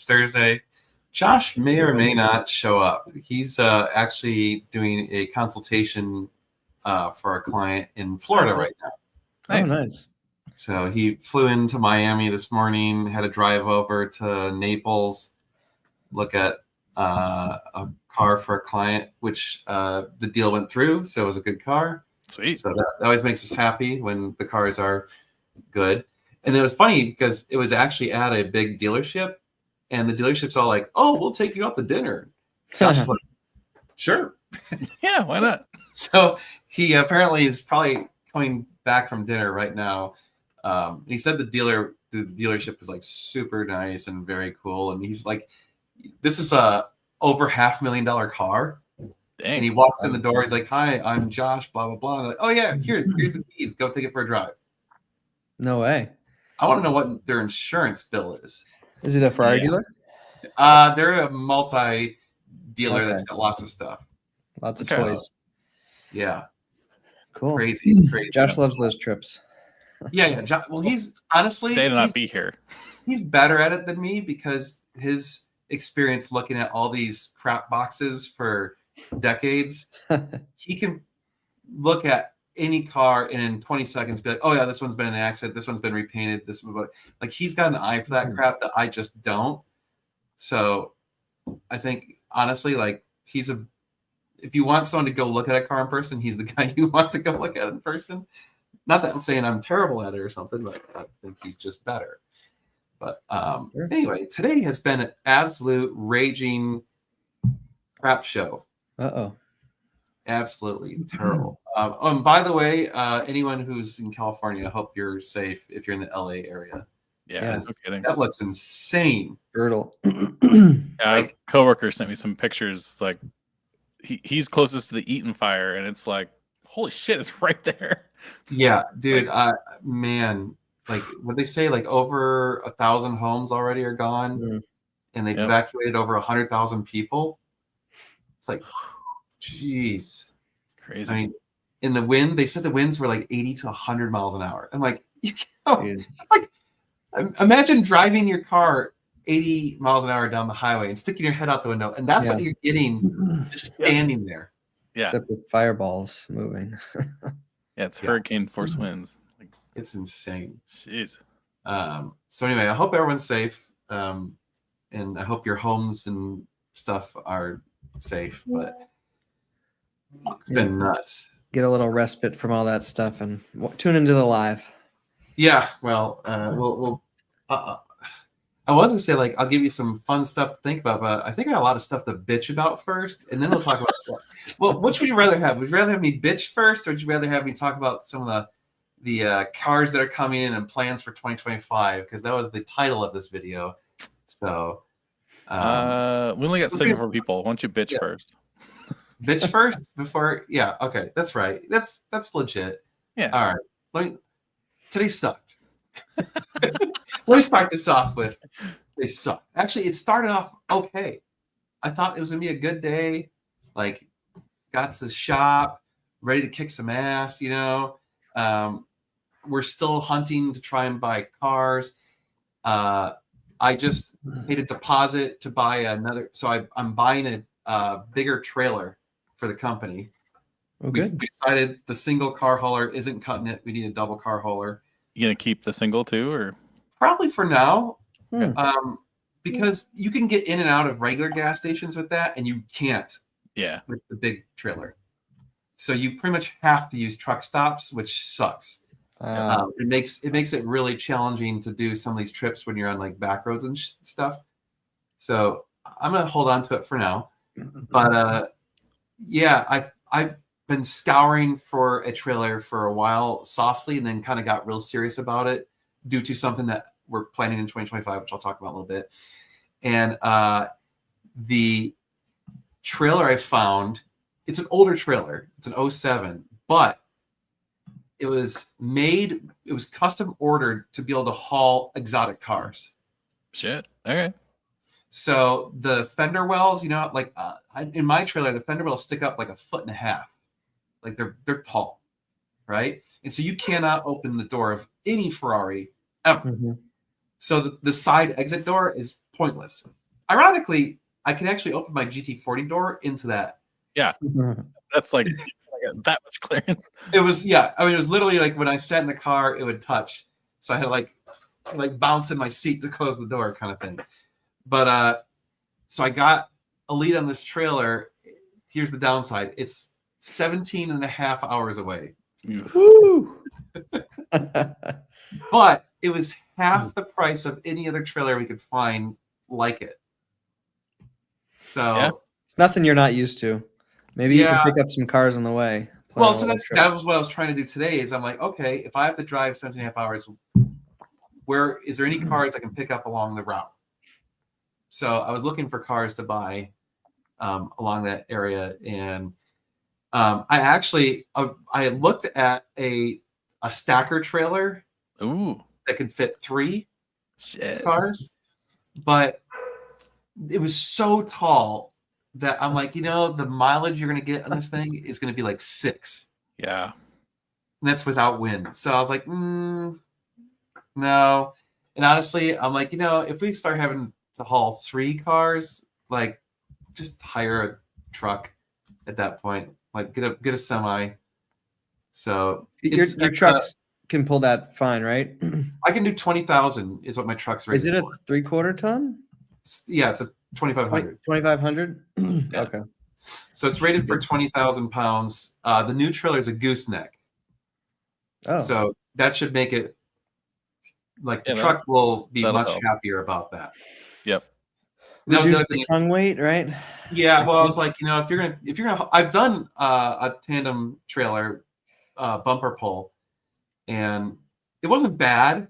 It's Thursday. Josh may or may not show up. He's actually doing a consultation for a client in Florida right now. Nice. Oh, nice. So he flew into Miami this morning, had a drive over to Naples, look at a car for a client, which the deal went through, so it was a good car. Sweet. So that always makes us happy when the cars are good. And it was funny because it was actually at a big dealership, and the dealership's all like, "Oh, we'll take you out to dinner." Josh is like, "Sure." Yeah, why not? So he apparently is probably coming back from dinner right now. He said the dealership was like super nice and very cool, and he's like, "This is a over $500,000 car." Dang. And he walks in the door. He's like, "Hi, I'm Josh. Blah blah blah." I'm like, "Oh yeah, here's the keys. Go take it for a drive." No way. I want to know what their insurance bill is. Is it a Ferrari dealer? They're a multi-dealer that's got lots of stuff. Lots of toys. Yeah. Cool. Crazy. Josh loves those trips. Yeah. Well, he's honestly they not be here. He's better at it than me because his experience looking at all these crap boxes for decades, he can look at any car and in 20 seconds be like, "Oh yeah, this one's been in an accident, this one's been repainted, this one," like he's got an eye for that crap that I just don't. So I think honestly, like if you want someone to go look at a car in person, he's the guy you want to go look at in person. Not that I'm saying I'm terrible at it or something, but I think he's just better. But anyway, today has been an absolute raging crap show. Absolutely terrible. And by the way, anyone who's in California, I hope you're safe if you're in the LA area. Yeah, no kidding. That looks insane. Brutal. A coworker sent me some pictures. Like he's closest to the Eaton fire, and it's like, holy shit, it's right there. Yeah, dude. Man, like what they say, like over 1,000 homes already are gone, and they've evacuated over 100,000 people. It's like, jeez, crazy. I mean, in the wind, they said the winds were like 80 to 100 miles an hour. I'm like, like, imagine driving your car 80 miles an hour down the highway and sticking your head out the window, and that's what you're getting just standing there. Yeah, except with fireballs moving. Yeah, it's hurricane force winds. Like, it's insane. Jeez. So anyway, I hope everyone's safe, and I hope your homes and stuff are safe. But it's been nuts. Get a little respite from all that stuff and tune into the live. Yeah, well, I was gonna say, like, I'll give you some fun stuff to think about, but I think I got a lot of stuff to bitch about first, and then we'll talk about. Well, which would you rather have? Would you rather have me bitch first, or would you rather have me talk about some of the cars that are coming in and plans for 2025? Because that was the title of this video. So we only got 74 people. Why don't you bitch first? Bitch first before? Yeah, okay, that's right. That's legit. Yeah. All right. Today sucked. Let me start this off with they sucked. Actually, it started off okay. I thought it was gonna be a good day. Like, got to the shop, ready to kick some ass. You know, we're still hunting to try and buy cars. I just paid a deposit to buy another. So I'm buying a bigger trailer for the company. We decided the single car hauler isn't cutting it. We need a double car hauler. You gonna keep the single too, or probably for now? Because you can get in and out of regular gas stations with that, and you can't. Yeah, with the big trailer. So you pretty much have to use truck stops, which sucks. It makes it really challenging to do some of these trips when you're on like back roads and stuff. So I'm gonna hold on to it for now. But yeah, I've been scouring for a trailer for a while softly, and then kind of got real serious about it due to something that we're planning in 2025, which I'll talk about in a little bit. And the trailer I found, it's an older trailer. It's an 07, but it was custom ordered to be able to haul exotic cars. Shit. Okay. So the fender wells, you know, like in my trailer, the fender wells stick up like 1.5 feet. Like they're tall, right? And so you cannot open the door of any Ferrari ever. So the side exit door is pointless. Ironically, I can actually open my GT40 door into that. That's like that much clearance. It was, yeah. I mean, it was literally like when I sat in the car, it would touch. So I had like bounce in my seat to close the door kind of thing. But so I got a lead on this trailer. Here's the downside. It's 17 and a half hours away. Woo! But it was half the price of any other trailer we could find like it. So Yeah. It's nothing you're not used to. Maybe you Yeah. can pick up some cars on the way. well, so that was what I was trying to do today. Is I'm like, okay, if I have to drive 17 and a half hours, where is there any cars I can pick up along the route? So I was looking for cars to buy along that area, and I actually I looked at a stacker trailer Ooh, that could fit 3 shit. cars, but it was so tall that I'm like, the mileage you're going to get on this thing is going to be like 6. Yeah. And that's without wind. So I was like, no. And honestly, I'm like, if we start having to haul 3 cars, like just hire a truck at that point. Like get a semi. So your trucks can pull that fine, right? I can do 20,000 is what my truck's rated Is it a for. 3/4 ton? Yeah, it's a 2,500. 2,500? Yeah. Okay. So it's rated for 20,000 pounds. The new trailer is a gooseneck. Oh, So that should make it like the Yeah, truck will be that'll much help. happier about that. Yep. That was the reduce other thing. tongue weight, right? Yeah, well, I was like, if you're gonna, I've done a tandem trailer bumper pull, and it wasn't bad,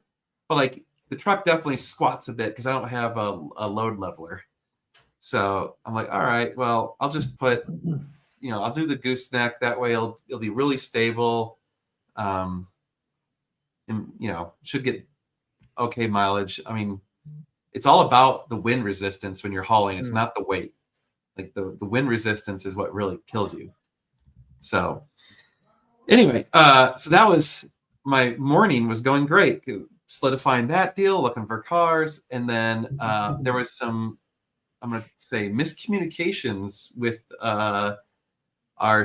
but like the truck definitely squats a bit because I don't have a load leveler. So I'm like, all right, well, I'll just put, I'll do the gooseneck. That way, it'll be really stable, and should get okay mileage. I mean, it's all about the wind resistance when you're hauling. It's not the weight. Like the wind resistance is what really kills you. So anyway, so that was my morning was going great. Solidifying that deal, looking for cars. And then there was some, I'm going to say, miscommunications with our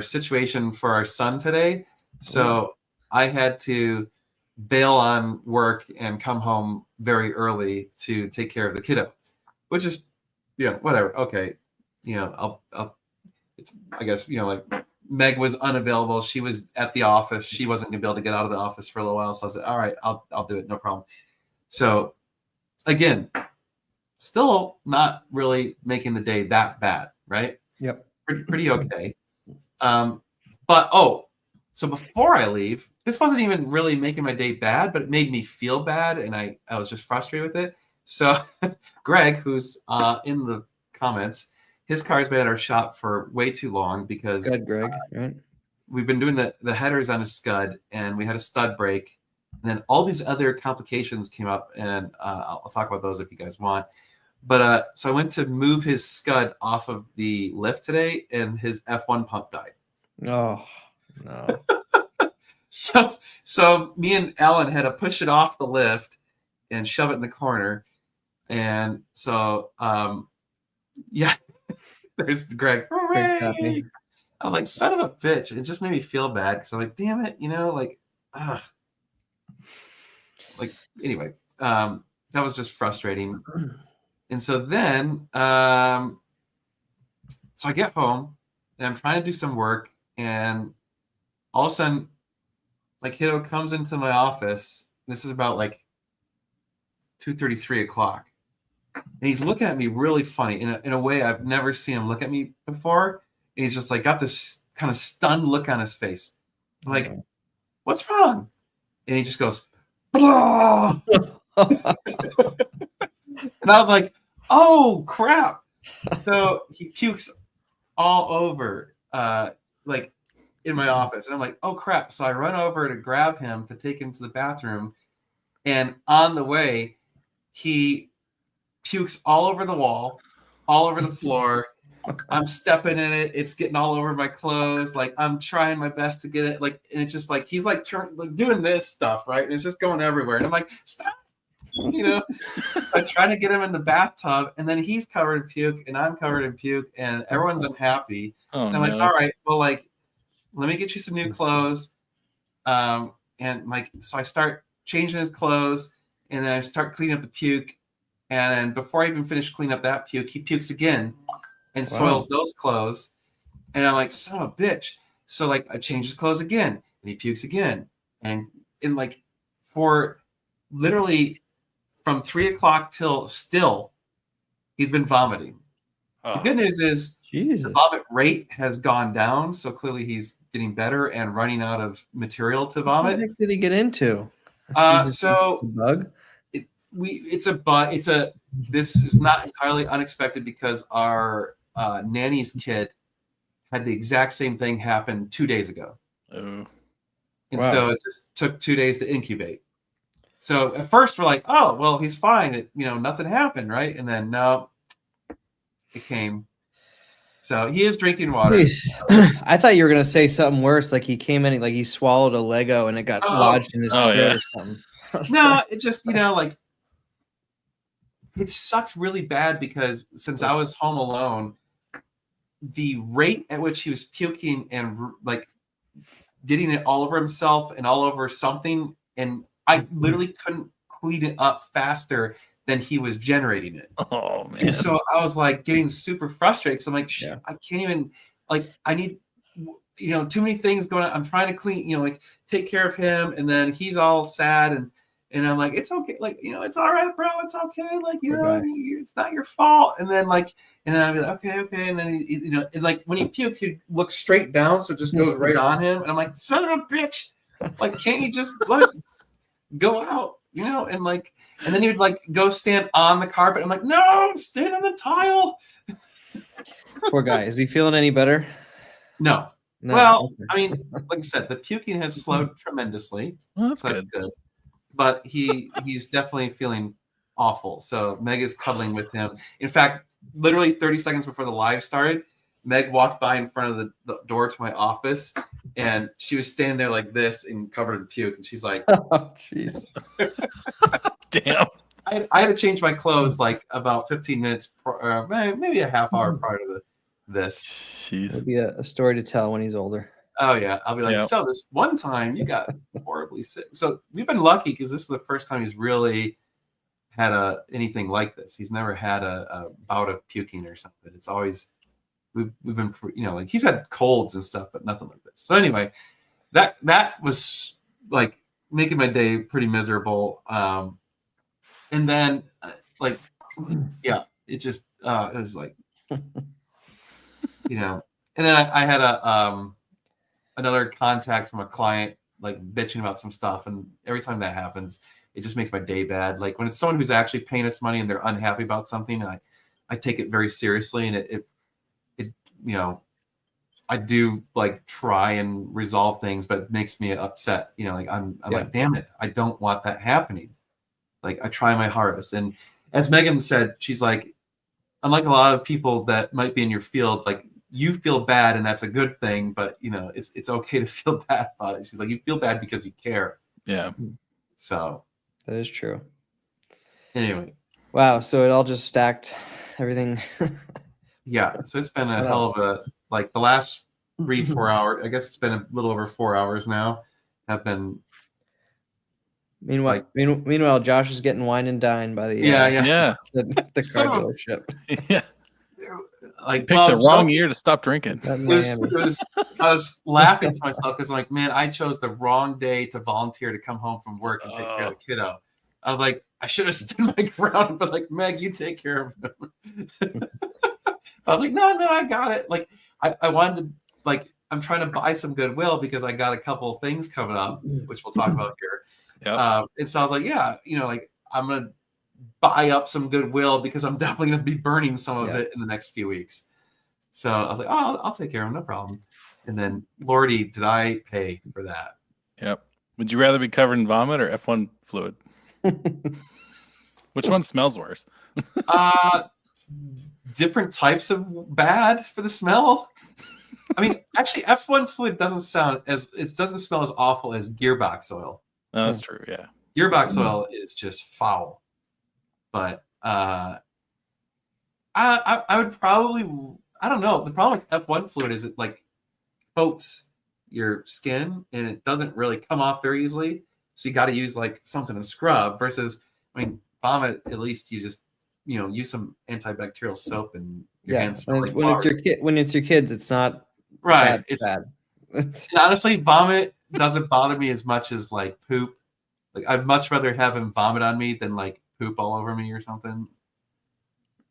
situation for our son today. So I had to bail on work and come home very early to take care of the kiddo, which is, whatever. Okay. I'll it's, I guess, like Meg was unavailable. She was at the office. She wasn't gonna be able to get out of the office for a little while. So I said, all right, I'll do it. No problem. So again, still not really making the day that bad, right? Yep. Pretty okay. So before I leave, this wasn't even really making my day bad, but it made me feel bad, and I was just frustrated with it. So Greg, who's in the comments, his car's been at our shop for way too long because Good, Greg. Right. we've been doing the headers on a scud, and we had a stud break, and then all these other complications came up, and I'll talk about those if you guys want. But so I went to move his scud off of the lift today, and his F1 pump died. Oh no. So me and Ellen had to push it off the lift and shove it in the corner. And so, yeah, there's Greg. Hooray! I was like, son of a bitch. It just made me feel bad because I'm like, damn it, anyway, that was just frustrating. And so then, so I get home and I'm trying to do some work, and all of a sudden, my kiddo comes into my office. This is about like 2:30, 3 o'clock. And he's looking at me really funny in a way I've never seen him look at me before. And he's just like got this kind of stunned look on his face. I'm like, what's wrong? And he just goes, blah! And I was like, oh crap. So he pukes all over like in my office. And I'm like, oh crap. So I run over to grab him to take him to the bathroom. And on the way, he pukes all over the wall, all over the floor. I'm stepping in it. It's getting all over my clothes. Like I'm trying my best to get it. And it's just like he's like doing this stuff, right? And it's just going everywhere. And I'm like, stop. You know, I'm trying to get him in the bathtub, and then he's covered in puke, and I'm covered in puke, and everyone's unhappy. Oh, And I'm like, no. all right, well, like, let me get you some new clothes. And like, so I start changing his clothes, and then I start cleaning up the puke. And then before I even finish cleaning up that puke, he pukes again and soils those clothes. And I'm like, son of a bitch. So like, I change his clothes again, and he pukes again. And in like, for literally from 3 o'clock till still, he's been vomiting. Oh, The good news is Jesus. the vomit rate has gone down, so clearly he's getting better and running out of material to What the vomit. heck did he get into? So A bug? This is not entirely unexpected because our nanny's kid had the exact same thing happen 2 days ago. oh. And Wow. so it just took 2 days to incubate. So at first we're like, oh, well, he's fine. Nothing happened, right? And then no, it came. So he is drinking water. Jeez. I thought you were gonna say something worse, like he came in, like he swallowed a Lego and it got lodged in his Oh, throat yeah. or something. No, it just, like, it sucked really bad because since I was home alone, the rate at which he was puking and like getting it all over himself and all over something, and I literally couldn't clean it up faster than he was generating it. Oh, man. And so I was like getting super frustrated because I'm like, Yeah. I can't even, like, I need, too many things going on. I'm trying to clean, like take care of him, and then he's all sad, and I'm like, it's okay, like, it's all right, bro, it's okay, like, it's not your fault. And then I'd be like, okay, and then and like when he pukes, he looks straight down, so it just goes right on him, and I'm like, son of a bitch, like, can't you just let it go out, and then he would like go stand on the carpet. I'm like, no, stand on the tile. Poor guy. Is he feeling any better? No. No. Well, Okay. I mean, like I said, the puking has slowed tremendously. Well, that's So good. that's good. But he's definitely feeling awful. So Meg is cuddling with him. In fact, literally 30 seconds before the live started, Meg walked by in front of the door to my office, and she was standing there like this and covered in puke. And she's like, Oh, jeez. Damn. I had to change my clothes like about 15 minutes, maybe a half hour prior to this. It'll Jeez. be a story to tell when he's older. Oh yeah, I'll be like, Yep. so this one time you got horribly sick. So we've been lucky because this is the first time he's really had anything like this. He's never had a bout of puking or something. It's always we've been like he's had colds and stuff, but nothing like this. So anyway, that was like making my day pretty miserable. And then yeah, it just it was like and then I had another contact from a client like bitching about some stuff, and every time that happens, it just makes my day bad. Like when it's someone who's actually paying us money and they're unhappy about something, I take it very seriously, and it I do like try and resolve things, but it makes me upset. Like I'm like, damn it, I don't want that happening. Like I try my hardest, and as Megan said, she's like, unlike a lot of people that might be in your field, like you feel bad and that's a good thing, but it's okay to feel bad about it. She's like, you feel bad because you care. Yeah. So That is true. anyway, Wow. So it all just stacked everything. yeah. So it's been a hell of a like the last 3-4 hours. I guess it's been a little over 4 hours now. Have been. Meanwhile, Josh is getting wine and dined by the Yeah. the Son car of a- dealership. Yeah. Like Picked the wrong year to stop drinking. At It was, Miami. I was laughing to myself because I'm like, man, I chose the wrong day to volunteer to come home from work and take care of the kiddo. I was like, I should have stood my ground, but like, Meg, you take care of him. I was like, no, I got it. Like, I wanted to, like, I'm trying to buy some goodwill because I got a couple of things coming up, which we'll talk about here. Yep. And so I was like, yeah, like, I'm going to buy up some goodwill because I'm definitely going to be burning some of it in the next few weeks. So I was like, oh, I'll take care of him, no problem. And then, Lordy, did I pay for that? Yep. Would you rather be covered in vomit or F1 fluid? Which one smells worse? Different types of bad for the smell. I mean, actually, F1 fluid doesn't smell as awful as gearbox oil. No, that's true. Yeah. Gearbox oil is just foul. but I would probably, I don't know. The problem with F1 fluid is it like coats your skin and it doesn't really come off very easily. So you got to use like something to scrub versus, I mean, vomit, at least you just, use some antibacterial soap and your hands smell like flowers. When it's your kids, it's not right. It's bad. And honestly, vomit doesn't bother me as much as like poop. Like I'd much rather have him vomit on me than like poop all over me or something.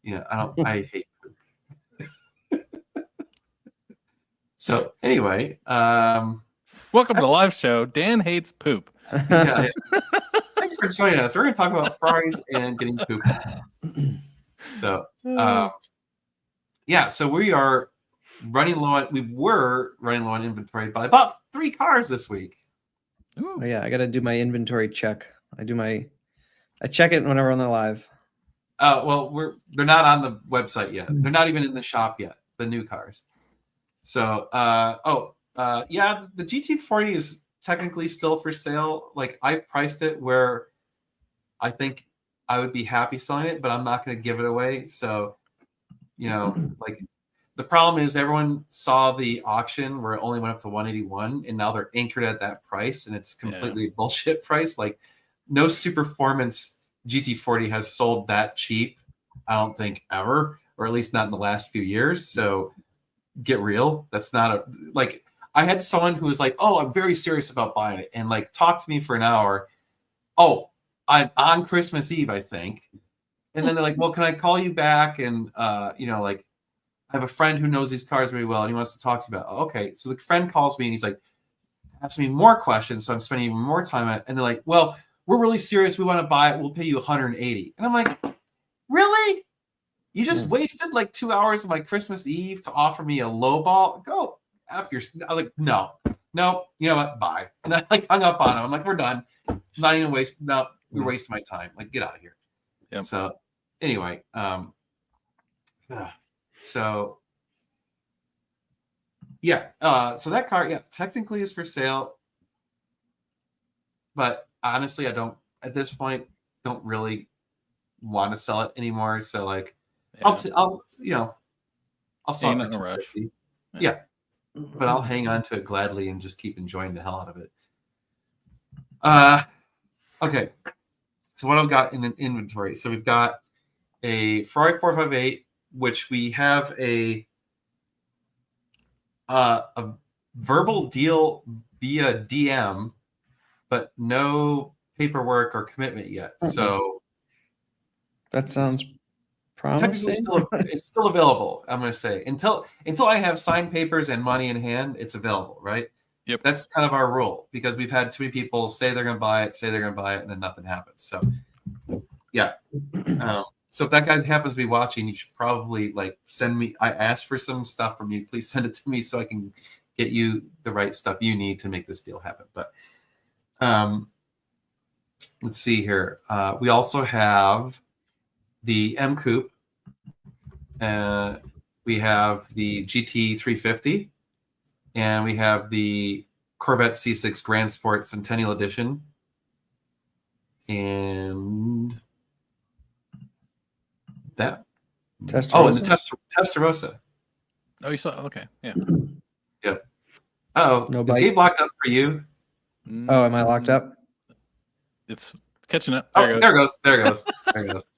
I hate poop. So anyway, welcome to the live show. Dan hates poop. Yeah. Thanks for joining us. We're going to talk about Ferraris and getting poop. So, so we are running low on. We were running low on inventory, but I bought 3 cars this week. Ooh. Oh, yeah, I got to do my inventory check. I check it whenever on the live. Well, they're not on the website yet. They're not even in the shop yet. The new cars. So, the GT40 is technically still for sale. Like I've priced it where I think I would be happy selling it, but I'm not going to give it away. So, like the problem is everyone saw the auction where it only went up to 181 and now they're anchored at that price and it's completely a bullshit price. Like no super performance GT40 has sold that cheap. I don't think ever, or at least not in the last few years. So get real. That's not I had someone who was like, "Oh, I'm very serious about buying it," and like talked to me for an hour. Oh, I'm on Christmas Eve, I think. And then they're like, "Well, can I call you back?" And I have a friend who knows these cars really well, and he wants to talk to you about. Oh, okay, so the friend calls me and he's like, asks me more questions, so I'm spending even more time on it. And they're like, "Well, we're really serious. We want to buy it. We'll pay you 180." And I'm like, "Really? You just wasted like 2 hours of my Christmas Eve to offer me a low ball? Go." After I'm like, no, you know what? Bye. And I like hung up on him. I'm like, we're done. Not even waste. No, we're wasting my time. Like, get out of here. Yep. So anyway, so that car, technically is for sale, but honestly, I don't at this point don't really want to sell it anymore. So like, I'll sell it not for in a rush. Yeah. But I'll hang on to it gladly and just keep enjoying the hell out of it. Okay. So what I've got in an inventory. So we've got a Ferrari 458, which we have a verbal deal via DM, but no paperwork or commitment yet. So that sounds promising. It's still available. I'm going to say until I have signed papers and money in hand, it's available, right? Yep. That's kind of our rule because we've had too many people say they're going to buy it, and then nothing happens. So, yeah. So if that guy happens to be watching, you should probably send me. I asked for some stuff from you. Please send it to me so I can get you the right stuff you need to make this deal happen. But let's see here. We also have the M Coupe. We have the GT 350, and we have the Corvette C6 Grand Sport Centennial Edition, and that. Testarossa? Oh, and the Testarossa. Oh, you saw? Okay, yeah. Yep. Oh, No is bite. Gabe locked up for you? Oh, am I locked up? It's catching up. There it goes. That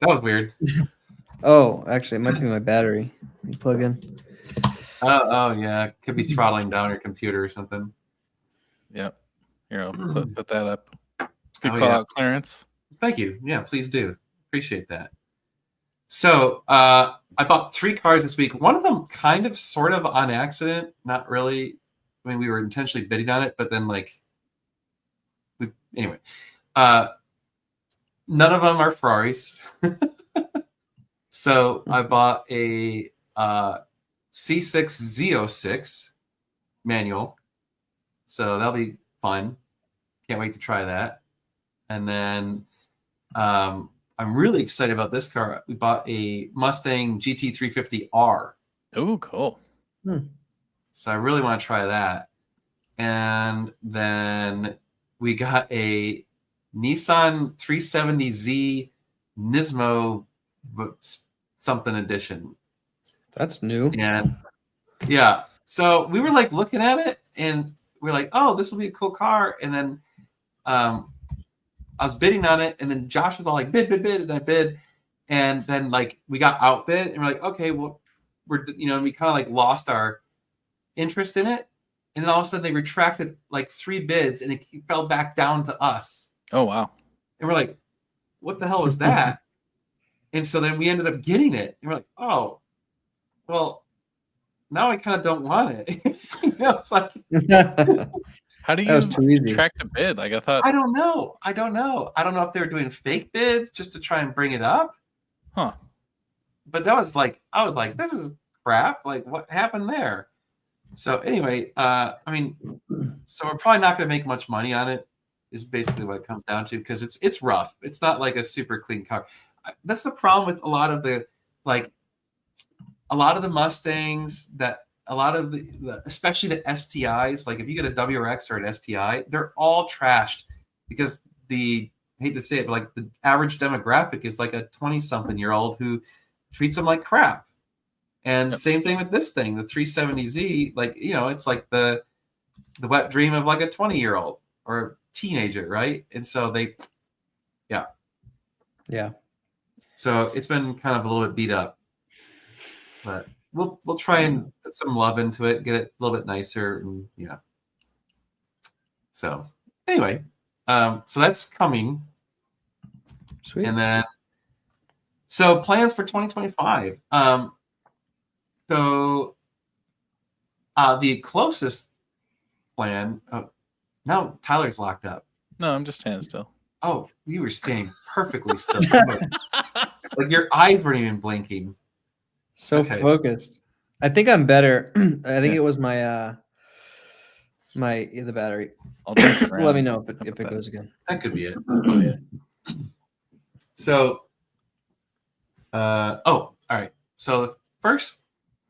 was weird. Oh, actually, it might be my battery. You plug in. Oh yeah, could be throttling down your computer or something. Yep. Here, I'll put that up. Good call out, Clarence. Thank you. Yeah, please do. Appreciate that. So I bought 3 cars this week. One of them kind of sort of on accident. Not really. I mean, we were intentionally bidding on it, but then anyway. None of them are Ferraris. So I bought a C6 Z06 manual. So that'll be fun. Can't wait to try that. And then I'm really excited about this car. We bought a Mustang GT 350R. Oh, cool. So I really want to try that. And then we got a Nissan 370Z Nismo something edition. That's new. And yeah, so we were like looking at it and we're like, oh, this will be a cool car. And then I was bidding on it, and then Josh was all like, bid, and I bid. And then like we got outbid, and we're like, okay, well, and we kind of like lost our interest in it. And then all of a sudden they retracted like 3 bids and it fell back down to us. Oh wow. And we're like, what the hell was that? And so then we ended up getting it. And we're like, oh, well, now I kind of don't want it. It's like, How do That was you too easy. track a bid? Like I thought. I don't know. I don't know if they were doing fake bids just to try and bring it up. Huh. But that was like, I was like, this is crap. Like, what happened there? So anyway, I mean, so we're probably not going to make much money on it. Is basically what it comes down to, because it's rough. It's not like a super clean car. That's the problem with a lot of the Mustangs, that a lot of the especially the STIs. Like if you get a WRX or an STI, they're all trashed because I hate to say it, but like the average demographic is like a 20-something-year-old who treats them like crap. And same thing with this thing, the 370Z. Like, it's like the wet dream of like a 20-year-old or teenager, right? And so Yeah. So it's been kind of a little bit beat up, but we'll try and put some love into it, get it a little bit nicer, and yeah. So anyway, so that's coming. Sweet. And then, so plans for 2025. So the closest plan. Oh, now Tyler's locked up. No, I'm just standing still. Oh, you were standing perfectly still. Like your eyes weren't even blinking. So Okay. focused. I think I'm better. I think it was my the battery. I'll turn it Let around. me know if it goes again. That could be it. So, all right. So the first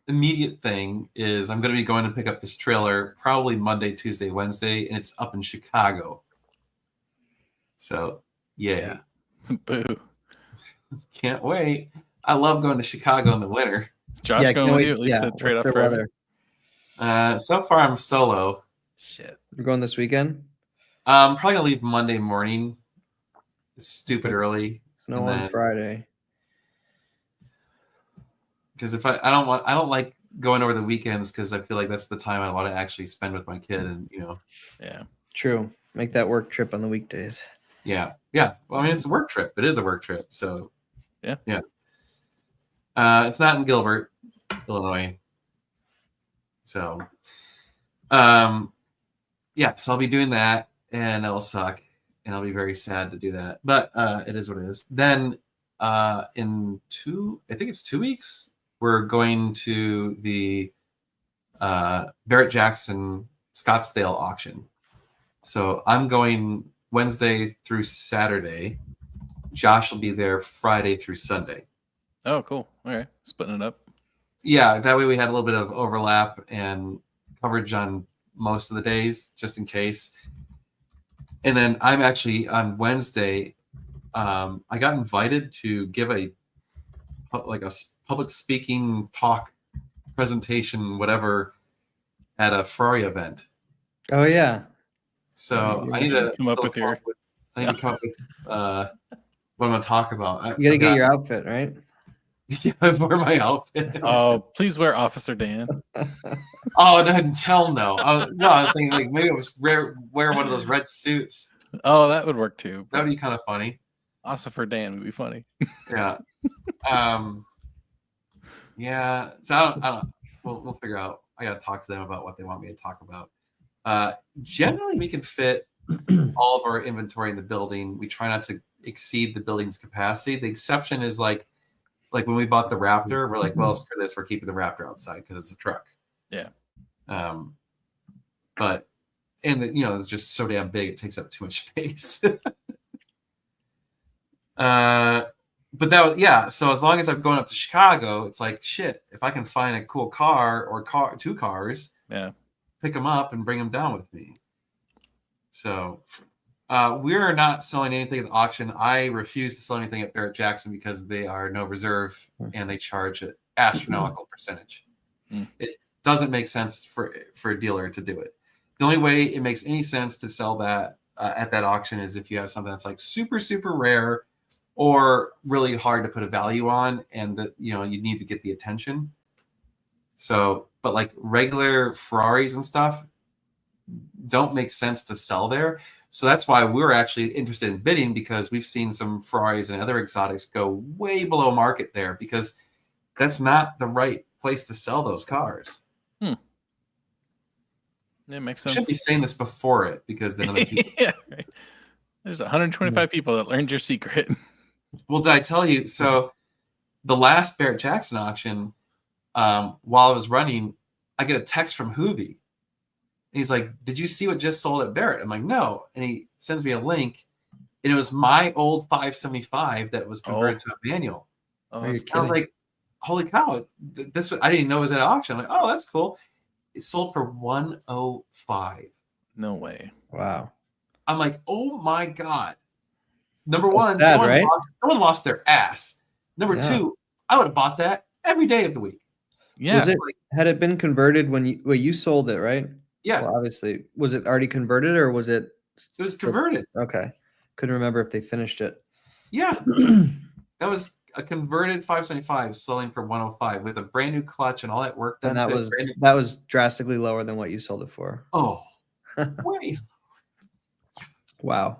immediate thing is I'm going to be going to pick up this trailer probably Monday, Tuesday, Wednesday, and it's up in Chicago. So, yeah. Boo. Can't wait. I love going to Chicago in the winter. Is Josh Yeah, going can't with wait- you at least yeah, to trade what's off the forever? weather? So far, I'm solo. Shit. You're going this weekend? I'm probably gonna leave Monday morning. Stupid early. Snow And on then- Friday. Because if I don't like going over the weekends because I feel like that's the time I want to actually spend with my kid, and Yeah. True. Make that work trip on the weekdays. yeah. Well, I mean, it's a work trip. It is a work trip. So Yeah. It's not in Gilbert, Illinois. So, so I'll be doing that, and that'll suck, and I'll be very sad to do that. But it is what it is. Then in 2 weeks, we're going to the Barrett Jackson Scottsdale auction. So I'm going Wednesday through Saturday. Josh will be there Friday through Sunday. Oh, cool. All right. Splitting it up. Yeah, that way we had a little bit of overlap and coverage on most of the days, just in case. And then I'm actually on Wednesday. I got invited to give a public speaking talk, presentation, whatever, at a Ferrari event. Oh yeah. So I need to Come up still with your- I need to come up with what I'm going to talk about. You gotta get your outfit, right? for my outfit. Oh, please wear Officer Dan. Oh, no, hell no. I was thinking like maybe I was wear one of those red suits. Oh, that would work too. That would be kind of funny. Officer Dan would be funny. Yeah. Yeah. So I don't. We'll figure out. I got to talk to them about what they want me to talk about. Generally, we can fit all of our inventory in the building. We try not to exceed the building's capacity. The exception is like when we bought the Raptor, we're like, well, screw this. We're keeping the Raptor outside because it's a truck. Yeah. But it's just so damn big, it takes up too much space. But so as long as I'm going up to Chicago, it's like shit. If I can find a cool car or two cars, Yeah. pick them up and bring them down with me. So, We are not selling anything at the auction. I refuse to sell anything at Barrett Jackson because they are no reserve and they charge an astronomical percentage. It doesn't make sense for a dealer to do it. The only way it makes any sense to sell that at that auction is if you have something that's like super, super rare or really hard to put a value on, and that you need to get the attention. So, but like regular Ferraris and stuff don't make sense to sell there. So that's why we're actually interested in bidding, because we've seen some Ferraris and other exotics go way below market there, because that's not the right place to sell those cars. It makes I sense. should be saying this before it, because then other people. Yeah, right. There's 125 people that learned your secret. Well, did I tell you? So the last Barrett Jackson auction, while I was running, I get a text from Hoovy. And he's like, "Did you see what just sold at Barrett?" I'm like, "No." And he sends me a link, and it was my old 575 that was converted to a manual. Oh, Are you I was like, "Holy cow! I didn't even know it was at auction." I'm like, "Oh, that's cool." It sold for 105. no way. Wow. I'm like, "Oh my god!" Number one, sad, someone, right? someone lost their ass. Number two, I would have bought that every day of the week. Yeah. Had it been converted when you sold it, right? Yeah, Well, obviously, was it already converted or was it? it was converted. Okay, couldn't remember if they finished it. Yeah, that was a converted 575 selling for 105 with a brand new clutch and all that work done. And that was drastically lower than what you sold it for. Oh, wait. Wow.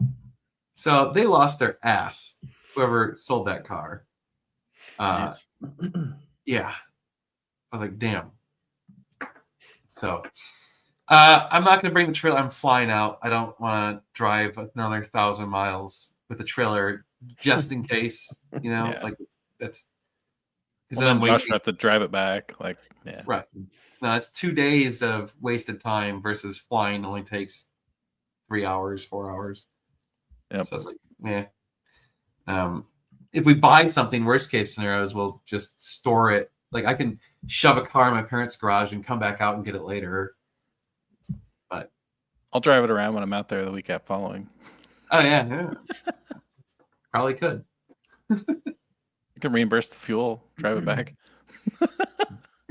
So they lost their ass, whoever sold that car. Nice. Yeah. I was like, damn. So I'm not going to bring the trailer. I'm flying out. I don't want to drive another 1,000 miles with the trailer just in case, Yeah. like that's Well, then Josh would have to drive it back. Like, yeah. Right. No, it's 2 days of wasted time versus flying only takes 3 hours, 4 hours. Yep. So it's like, yeah. If we buy something, worst case scenarios, we'll just store it. Like I can shove a car in my parents' garage and come back out and get it later. But I'll drive it around when I'm out there the week after following. Oh yeah. Probably could. You can reimburse the fuel, drive it back.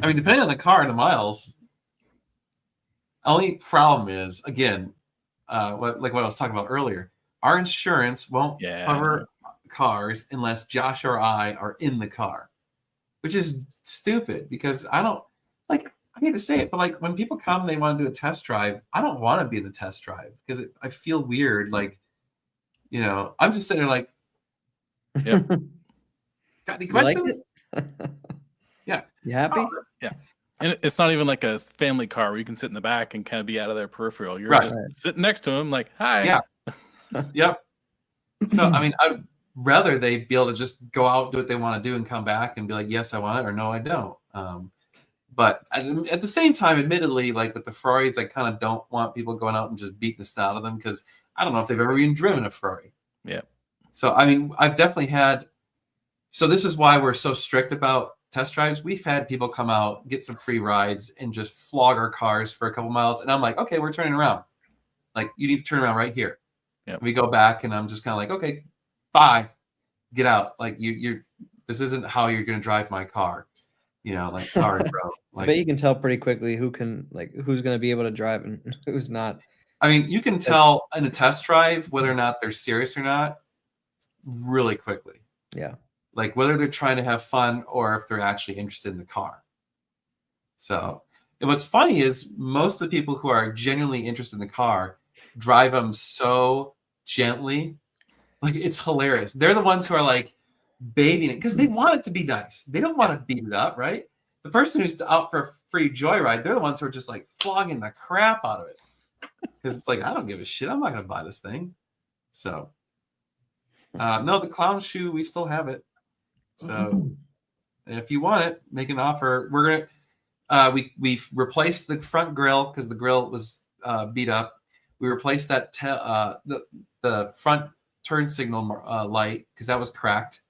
I mean, depending on the car and the miles. Only problem is, again, what I was talking about earlier, our insurance won't cover cars unless Josh or I are in the car, which is stupid because I hate to say it, but like when people come, they want to do a test drive. I don't want to be in the test drive because I feel weird. Like, I'm just sitting there like, yep. Got any questions? Yeah. You happy? Yeah. And it's not even like a family car where you can sit in the back and kind of be out of their peripheral. You're right. just sitting next to him like, hi. Yeah. Yep. So, I mean, I'd rather they be able to just go out, do what they want to do and come back and be like, yes, I want it, or no, I don't. But at the same time, admittedly, like with the Ferraris, I kind of don't want people going out and just beating the snot out of them because I don't know if they've ever even driven a Ferrari. Yeah. So, I mean, I've definitely had. So this is why we're so strict about test drives. We've had people come out, get some free rides, and just flog our cars for a couple miles. And I'm like, okay, we're turning around. Like, you need to turn around right here. Yep. We go back, and I'm just kind of like, okay, bye, get out. Like you're this isn't how you're gonna drive my car. Like, sorry, bro. Like, I bet you can tell pretty quickly who's gonna be able to drive and who's not. I mean, you can tell in a test drive whether or not they're serious or not really quickly. Yeah. Like whether they're trying to have fun or if they're actually interested in the car. So, and what's funny is most of the people who are genuinely interested in the car drive them so gently. Like, it's hilarious. They're the ones who are like bathing it because they want it to be nice. They don't want to beat it up, right? The person who's out for a free joyride, they're the ones who are just like flogging the crap out of it. Because it's like, I don't give a shit. I'm not going to buy this thing. So, no, the clown shoe, we still have it. So if you want it, make an offer. We're gonna we've replaced the front grill because the grill was beat up. We replaced that the front turn signal light because that was cracked.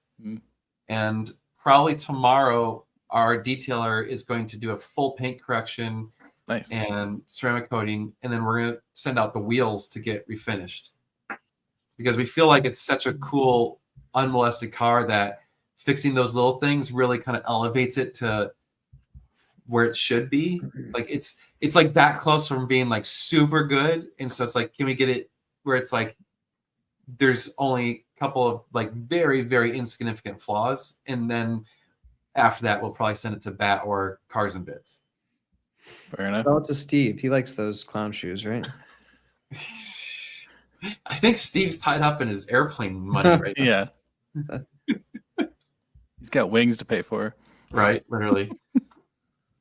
And probably tomorrow our detailer is going to do a full paint correction, nice, and ceramic coating, and then we're gonna send out the wheels to get refinished. because we feel like it's such a cool, unmolested car that fixing those little things really kind of elevates it to where it should be. Like it's like that close from being like super good, and so it's like, can we get it where it's like there's only a couple of like very, very insignificant flaws, and then after that we'll probably send it to BAT or Cars and Bits. Fair enough. Sell it to Steve. He likes those clown shoes, right? I think Steve's tied up in his airplane money right now. Yeah. He's got wings to pay for. Right, literally.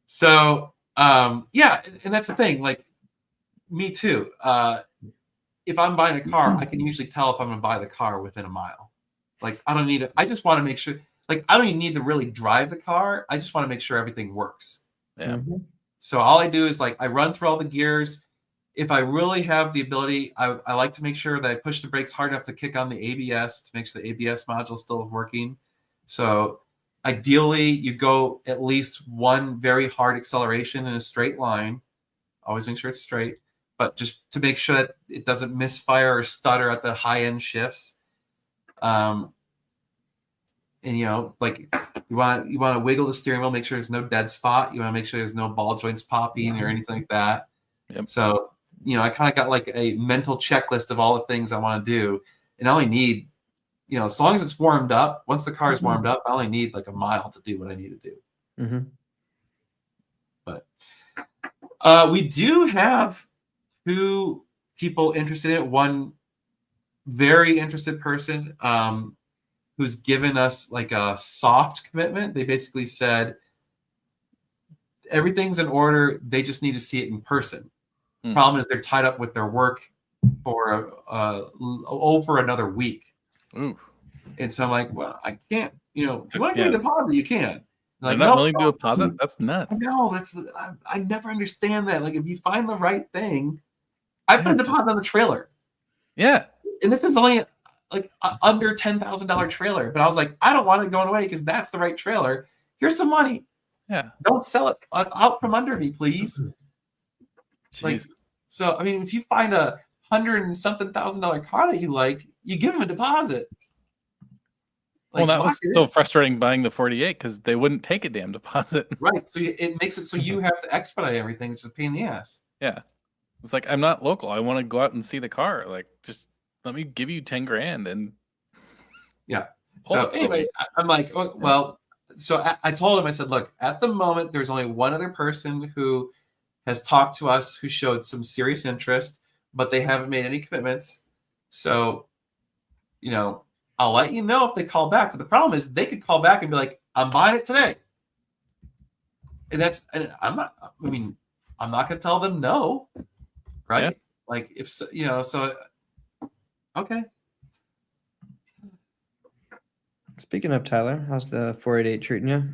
So yeah, and that's the thing. Like me too. If I'm buying a car, I can usually tell if I'm gonna buy the car within a mile. Like I don't need it. I just want to make sure. Like I don't even need to really drive the car. I just want to make sure everything works. Yeah. So all I do is like I run through all the gears. If I really have the ability, I like to make sure that I push the brakes hard enough to kick on the ABS to make sure the ABS module is still working. So ideally, you go at least one very hard acceleration in a straight line. Always make sure it's straight, but just to make sure that it doesn't misfire or stutter at the high end shifts. And you know, like you want to wiggle the steering wheel, make sure there's no dead spot. You want to make sure there's no ball joints popping or anything like that. Yep. So, you know, I kind of got like a mental checklist of all the things I want to do, and I only need, you know, as long as it's warmed up. Once the car is warmed up, I only need like a mile to do what I need to do. But we do have two people interested in it. One very interested person who's given us like a soft commitment. They basically said everything's in order. They just need to see it in person. Problem is they're tied up with their work for over another week. Ooh. And so I'm like, well, I can't, you know, if you want to give a deposit, you can. Like, They're not willing to do a deposit? That's nuts. No, I never understand that. Like, if you find the right thing, I put a deposit on the trailer. Yeah. And this is only like under $10,000 trailer. But I was like, I don't want it going away because that's the right trailer. Here's some money. Yeah. Don't sell it out from under me, please. Jeez. Like, so, I mean, if you find a $100,000-something car that you like, you give them a deposit. Like, well, that was so frustrating buying the 48 because they wouldn't take a damn deposit. Right. So it makes it so you have to expedite everything, which is a pain in the ass. Yeah. It's like, I'm not local. I want to go out and see the car. Like, just let me give you 10 grand and. Yeah. So anyway, I'm like, oh, well, so I told him, I said, look, at the moment, there's only one other person who has talked to us who showed some serious interest, but they haven't made any commitments. So, you know, I'll let you know if they call back. But the problem is they could call back and be like, I'm buying it today. And I'm not going to tell them no. Right. Yeah. Like if, you know, so, okay. Speaking of Tyler, how's the 488 treating you?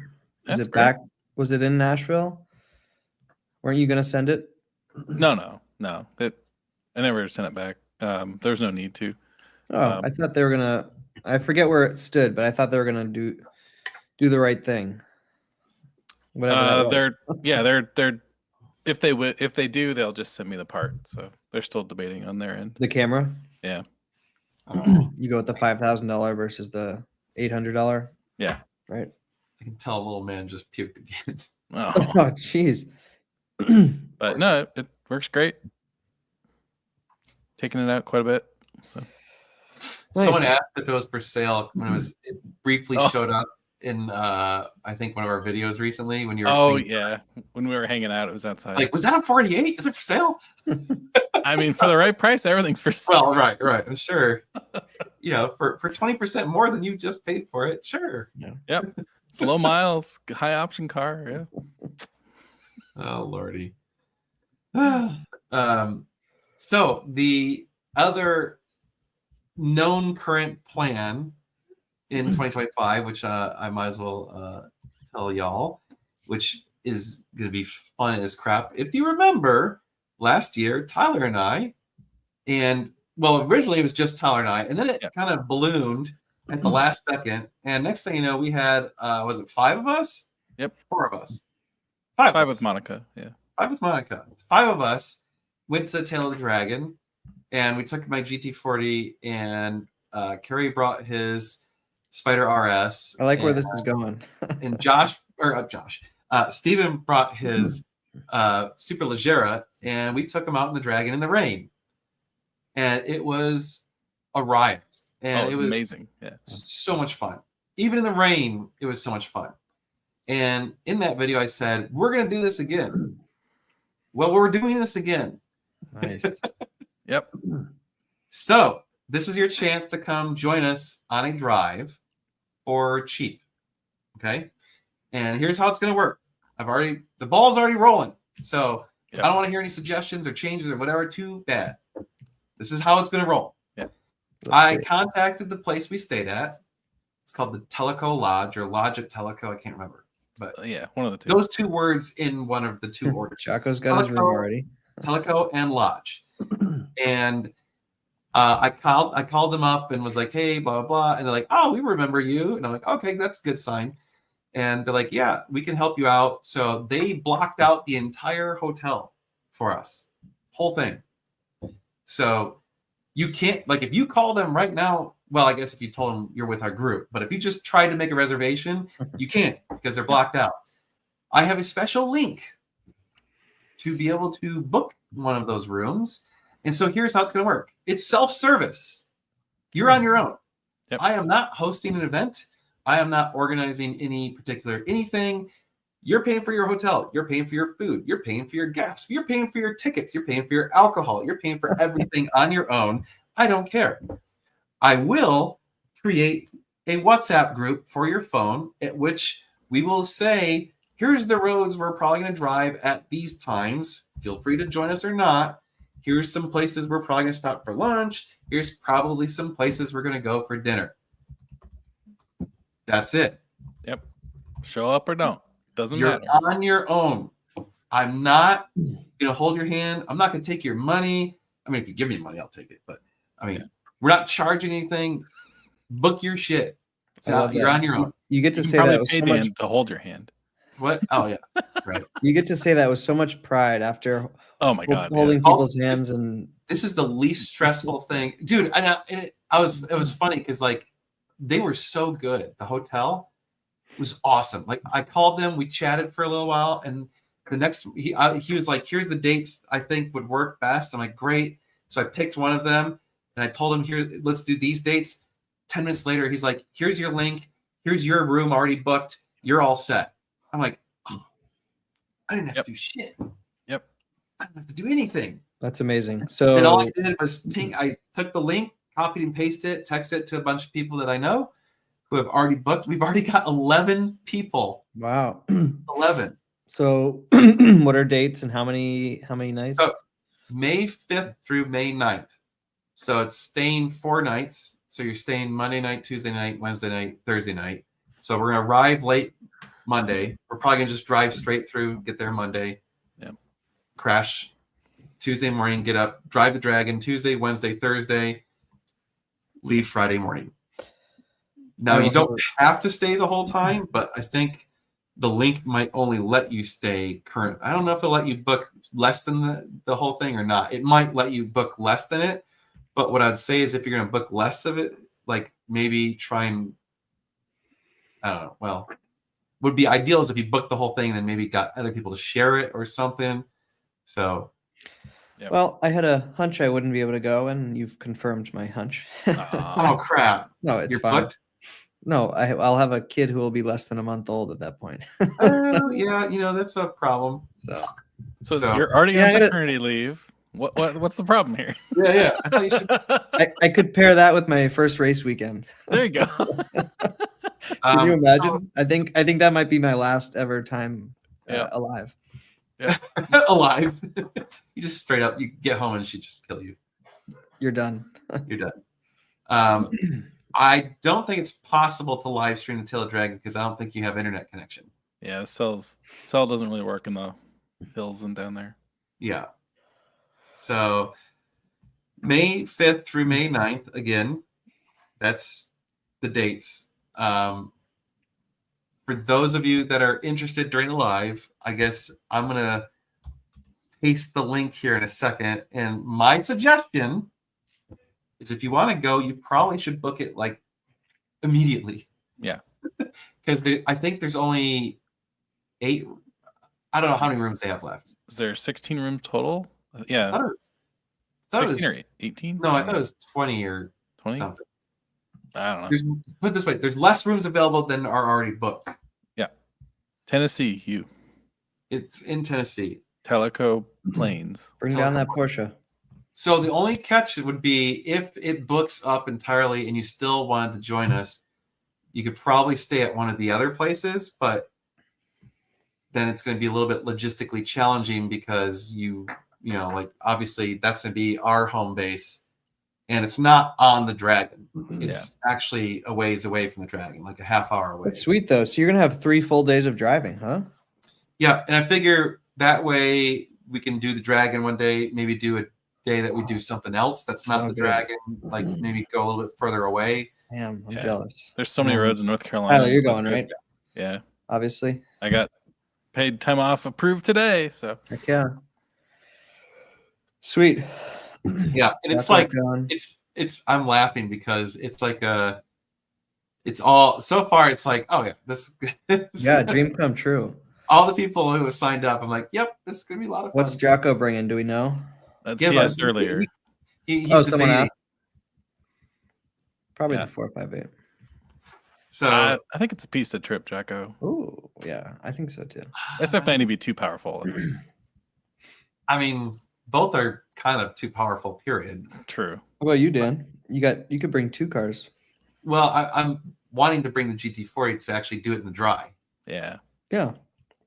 Is it great. back? Was it in Nashville? Weren't you going to send it? No. I never sent it back. There's no need to. Oh, I thought they were going to. I forget where it stood, but I thought they were going to do the right thing. Whatever. They're if they do, they'll just send me the part. So they're still debating on their end. The camera. Yeah. You go with the $5,000 versus the $800. Yeah. Right. I can tell a little man just puked again. Oh, jeez. But no, it works great. Taking it out quite a bit. So. Nice. Someone asked if it was for sale when it briefly showed up in I think one of our videos recently when you were when we were hanging out, it was outside. Like, was that a 48? Is it for sale? I mean, for the right price, everything's for sale. Well, right. I'm sure. You know, for 20% more than you just paid for it, sure. Yeah. Yep. It's low miles, high option car. Yeah. Oh lordy. So the other known current plan in 2025, which I might as well tell y'all, which is going to be fun as crap. If you remember last year, Tyler and I, and well, originally it was just Tyler and I, and then it kind of ballooned at the last second. And next thing you know, we had, was it 5 of us? Yep. 4 of us. 5 with Monica. Yeah. 5 with Monica. 5 of us went to Tail of the Dragon. and we took my GT40, and Kerry brought his Spider RS. I like where this is going. And Steven brought his Super Leggera, and we took him out in the Dragon in the rain, and it was a riot. And it was amazing. Yeah, so much fun. Even in the rain, it was so much fun. And in that video, I said, we're going to do this again. Well, we're doing this again. Nice. Yep. So this is your chance to come join us on a drive for cheap. Okay. And here's how it's going to work. The ball's already rolling. So Yep. I don't want to hear any suggestions or changes or whatever. Too bad. This is how it's going to roll. Yep. I contacted the place we stayed at. It's called the Teleco Lodge or Lodge at Teleco. I can't remember. But yeah, one of the two. Those two words in one of the two orders. Chaco's got his room already. Teleco and Lodge. And I called them up and was like, hey, blah, blah, blah. And they're like, oh, we remember you. And I'm like, okay, that's a good sign. And they're like, yeah, we can help you out. So they blocked out the entire hotel for us. Whole thing. So you can't, like, if you call them right now, well, I guess if you told them you're with our group, but if you just tried to make a reservation, you can't because they're blocked out. I have a special link to be able to book one of those rooms. And so here's how it's going to work. It's self-service. You're on your own. Yep. I am not hosting an event. I am not organizing any particular anything. You're paying for your hotel. You're paying for your food. You're paying for your gas. You're paying for your tickets. You're paying for your alcohol. You're paying for everything on your own. I don't care. I will create a WhatsApp group for your phone at which we will say, here's the roads we're probably going to drive at these times. Feel free to join us or not. Here's some places we're probably going to stop for lunch. Here's probably some places we're going to go for dinner. That's it. Yep. Show up or don't. Doesn't You're matter. on your own. I'm not going to hold your hand. I'm not going to take your money. I mean, if you give me money, I'll take it. But I mean, we're not charging anything. Book your shit. So you're on your own. You get to You say can that probably with pay so Dan much. to hold your hand. What? Oh, yeah. Right. You get to say that with so much pride after Oh my god. holding yeah. people's hands and This is the least stressful thing. Dude, it was funny because, like, they were so good. The hotel was awesome. Like, I called them. We chatted for a little while. And the next, he was like, here's the dates I think would work best. I'm like, great. So I picked one of them. And I told him, here, let's do these dates. 10 minutes later, he's like, here's your link. Here's your room already booked. You're all set. I'm like, oh, I didn't have to do shit. Yep. I didn't have to do anything. that's amazing. So And all I did was ping. I took the link, copied and pasted it, texted it to a bunch of people that I know who have already booked. We've already got 11 people. wow. 11. So what are dates and how many nights? So May 5th through May 9th. So it's staying 4 nights. So you're staying Monday night, Tuesday night, Wednesday night, Thursday night. So we're going to arrive late Monday. We're probably going to just drive straight through, get there Monday, crash Tuesday morning, get up, drive the Dragon Tuesday, Wednesday, Thursday, leave Friday morning. Now, you don't have to stay the whole time, but I think the link might only let you stay current. I don't know if it'll let you book less than the whole thing or not. It might let you book less than it. But what I'd say is if you're going to book less of it, like maybe try and, I don't know, well, would be ideal is if you booked the whole thing and then maybe got other people to share it or something. So. Yep. Well, I had a hunch I wouldn't be able to go, and you've confirmed my hunch. Oh, crap. No, it's You're fine. booked? No, I'll have a kid who will be less than a month old at that point. Yeah, that's a problem. So you're already Yeah, on I'm gonna- maternity leave. What's the problem here? Yeah. I thought you should. I could pair that with my first race weekend. There you go. Can you imagine? I think that might be my last ever time Yeah. alive. Alive. You just straight up, you get home and she just kill you. You're done. You're done. I don't think it's possible to live stream the Tail of Dragon because I don't think you have internet connection. Yeah, cell doesn't really work in the hills and down there. Yeah. So May 5th through May 9th, again, that's the dates. For those of you that are interested during the live, I guess I'm going to paste the link here in a second. And my suggestion is if you want to go, you probably should book it like immediately. Yeah. Because I think there's only 8. I don't know how many rooms they have left. Is there 16 rooms total? I Yeah, thought it 16 was or 18? no, I thought it was 20 or 20. something. I don't know. Put it this way: there's less rooms available than are already booked. Tennessee, It's in Tennessee. Teleco Plains. Bring down that Porsche. So the only catch would be if it books up entirely and you still wanted to join us, you could probably stay at one of the other places, but then it's going to be a little bit logistically challenging because you know, like obviously that's going to be our home base, and it's not on the Dragon. It's actually a ways away from the Dragon, like a half hour away. That's sweet though. So you're gonna have 3 full days of driving, huh? Yeah, and I figure that way we can do the Dragon one day, maybe do a day that we do something else that's not So the good. Dragon, like maybe go a little bit further away. Damn, I'm Yeah. jealous. There's so many roads in North Carolina. Tyler, you're going, right? Yeah. Obviously. I got paid time off approved today. So Heck yeah. Sweet. Yeah, and it's That's like going. it's I'm laughing because it's like it's all so far it's like, oh yeah, this Yeah, dream come true. all the people who have signed up, I'm like, yep, this is gonna be a lot of fun. What's Jocko bringing? Do we know? that's Yeah, he asked listen, earlier. He's Someone debating. asked. Probably Yeah. the 458. So I think it's a piece of trip, Jacko. Oh, yeah, I think so too. SF90 would be too powerful. I mean, both are kind of too powerful, period. True. What about you, Dan? You could bring 2 cars. Well, I'm wanting to bring the GT40 to actually do it in the dry. Yeah. Yeah.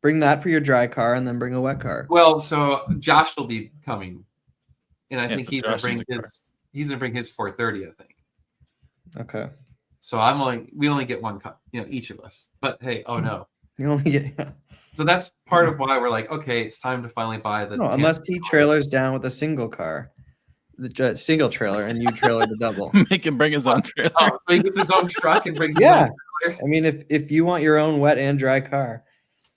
Bring that for your dry car and then bring a wet car. Well, so Josh will be coming, and I Yeah, think so he's gonna Josh bring needs a car. he's gonna bring his 430, I think. Okay. So we only get one car, each of us. But hey, oh no. You only get So that's part of why we're like, okay, it's time to finally buy the. no, unless he trailers down with a single car, the single trailer, and you trailer the double. Make him bring his own trailer. Oh, so he gets his own truck and brings. Yeah. His own trailer? I mean, if you want your own wet and dry car,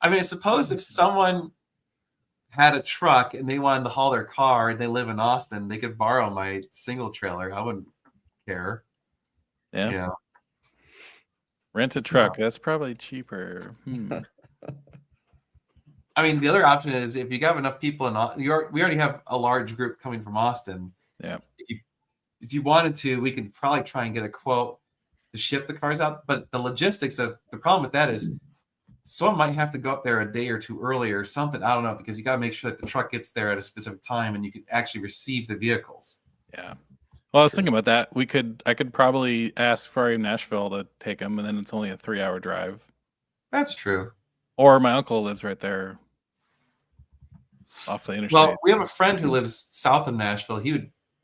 I mean, I suppose if someone had a truck and they wanted to haul their car and they live in Austin, they could borrow my single trailer. I wouldn't care. Yeah. Rent a truck. That's probably cheaper. I mean, the other option is if you have enough people we already have a large group coming from Austin. Yeah. If you wanted to, we could probably try and get a quote to ship the cars out. But the logistics of the problem with that is someone might have to go up there a day or two earlier or something. I don't know, because you got to make sure that the truck gets there at a specific time and you can actually receive the vehicles. Yeah. Well, I was thinking about that. I could probably ask Ferrari Nashville to take him, and then it's only a 3-hour drive. That's true. Or my uncle lives right there off the interstate. Well, we have a friend who lives south of Nashville.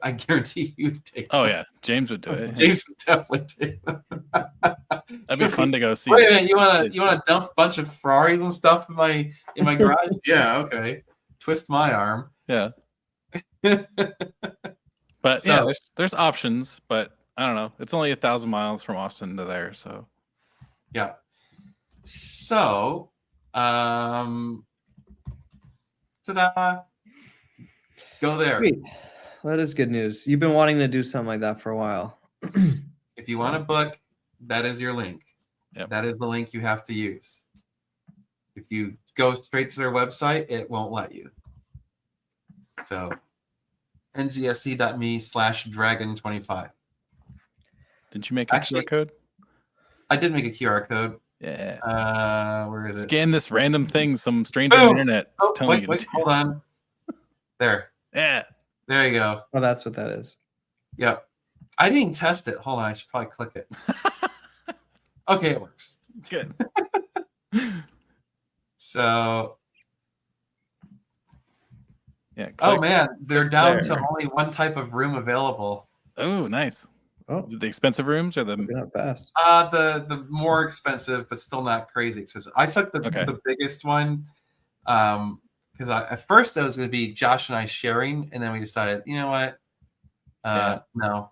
I guarantee he would take. Oh them. yeah, James would do it. James would definitely take them. That'd be fun to go see. Wait a minute, you want to dump a bunch of Ferraris and stuff in my garage? Yeah, okay. Twist my arm. Yeah. But So- yeah, there's options, but I don't know. It's only 1,000 miles from Austin to there, so Yeah. So, ta-da! Go there. sweet. That is good news. You've been wanting to do something like that for a while. If you want to book, that is your link. Yep. That is the link you have to use. If you go straight to their website, it won't let you. So, ngsc.me/dragon25. didn't you make a Actually- QR code? I did make a QR code. Yeah. Where is it? Scan this random thing some stranger on the Boom! internet is Oh, telling you wait, to do. hold on. There. Yeah. There you go. Oh, that's what that is. Yep. I didn't even test it. Hold on. I should probably click it. Okay, it works. It's good. So, Yeah. oh click. man, they're down to there. only one type of room available. Oh, nice. Oh, Is it the expensive rooms or the you're not fast. The more expensive, but still not crazy expensive. I took Okay. the biggest one, because at first it was going to be Josh and I sharing, and then we decided, you know what? Yeah. No,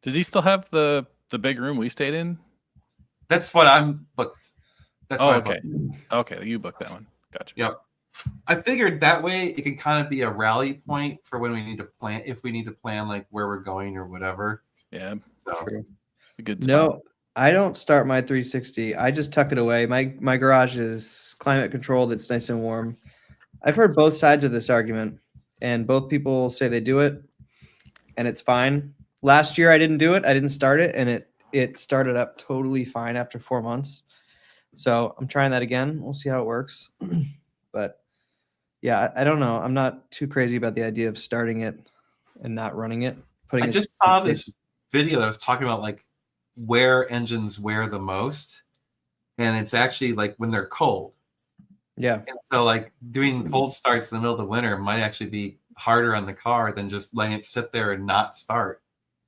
Does he still have the big room we stayed in? that's what I'm booked. That's Oh, what I okay. booked. Okay, you booked that one. Gotcha. Yep. I figured that way it can kind of be a rally point for when we need to plan, if we need to plan like where we're going or whatever. Yeah, So True. a good spot. No, I don't start my 360. I just tuck it away. My garage is climate controlled. It's nice and warm. I've heard both sides of this argument, and both people say they do it, and it's fine. Last year I didn't do it. I didn't start it, and it started up totally fine after 4 months. So I'm trying that again. We'll see how it works. But yeah, I don't know. I'm not too crazy about the idea of starting it and not running it. I just saw this video that was talking about like where engines wear the most, and it's actually like when they're cold. Yeah. And so like doing cold starts in the middle of the winter might actually be harder on the car than just letting it sit there and not start.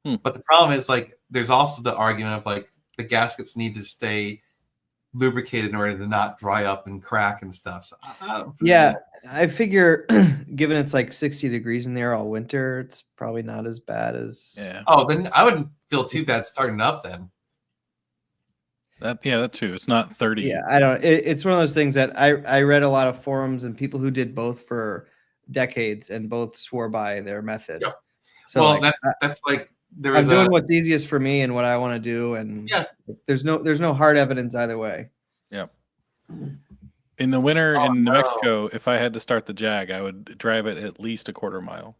But the problem is like there's also the argument of like the gaskets need to stay lubricated in order to not dry up and crack and stuff. So yeah, I figure given it's like 60 degrees in there all winter, it's probably not as bad as Oh, then I wouldn't feel too bad starting up then. That too. It's not 30. Yeah, I don't. It's one of those things that I read a lot of forums and people who did both for decades and both swore by their method. Yep. So well, like, that's like there was I'm doing what's easiest for me and what I want to do, and yeah, there's no hard evidence either way. Yeah. In the winter in New Mexico, if I had to start the Jag, I would drive it at least a quarter mile.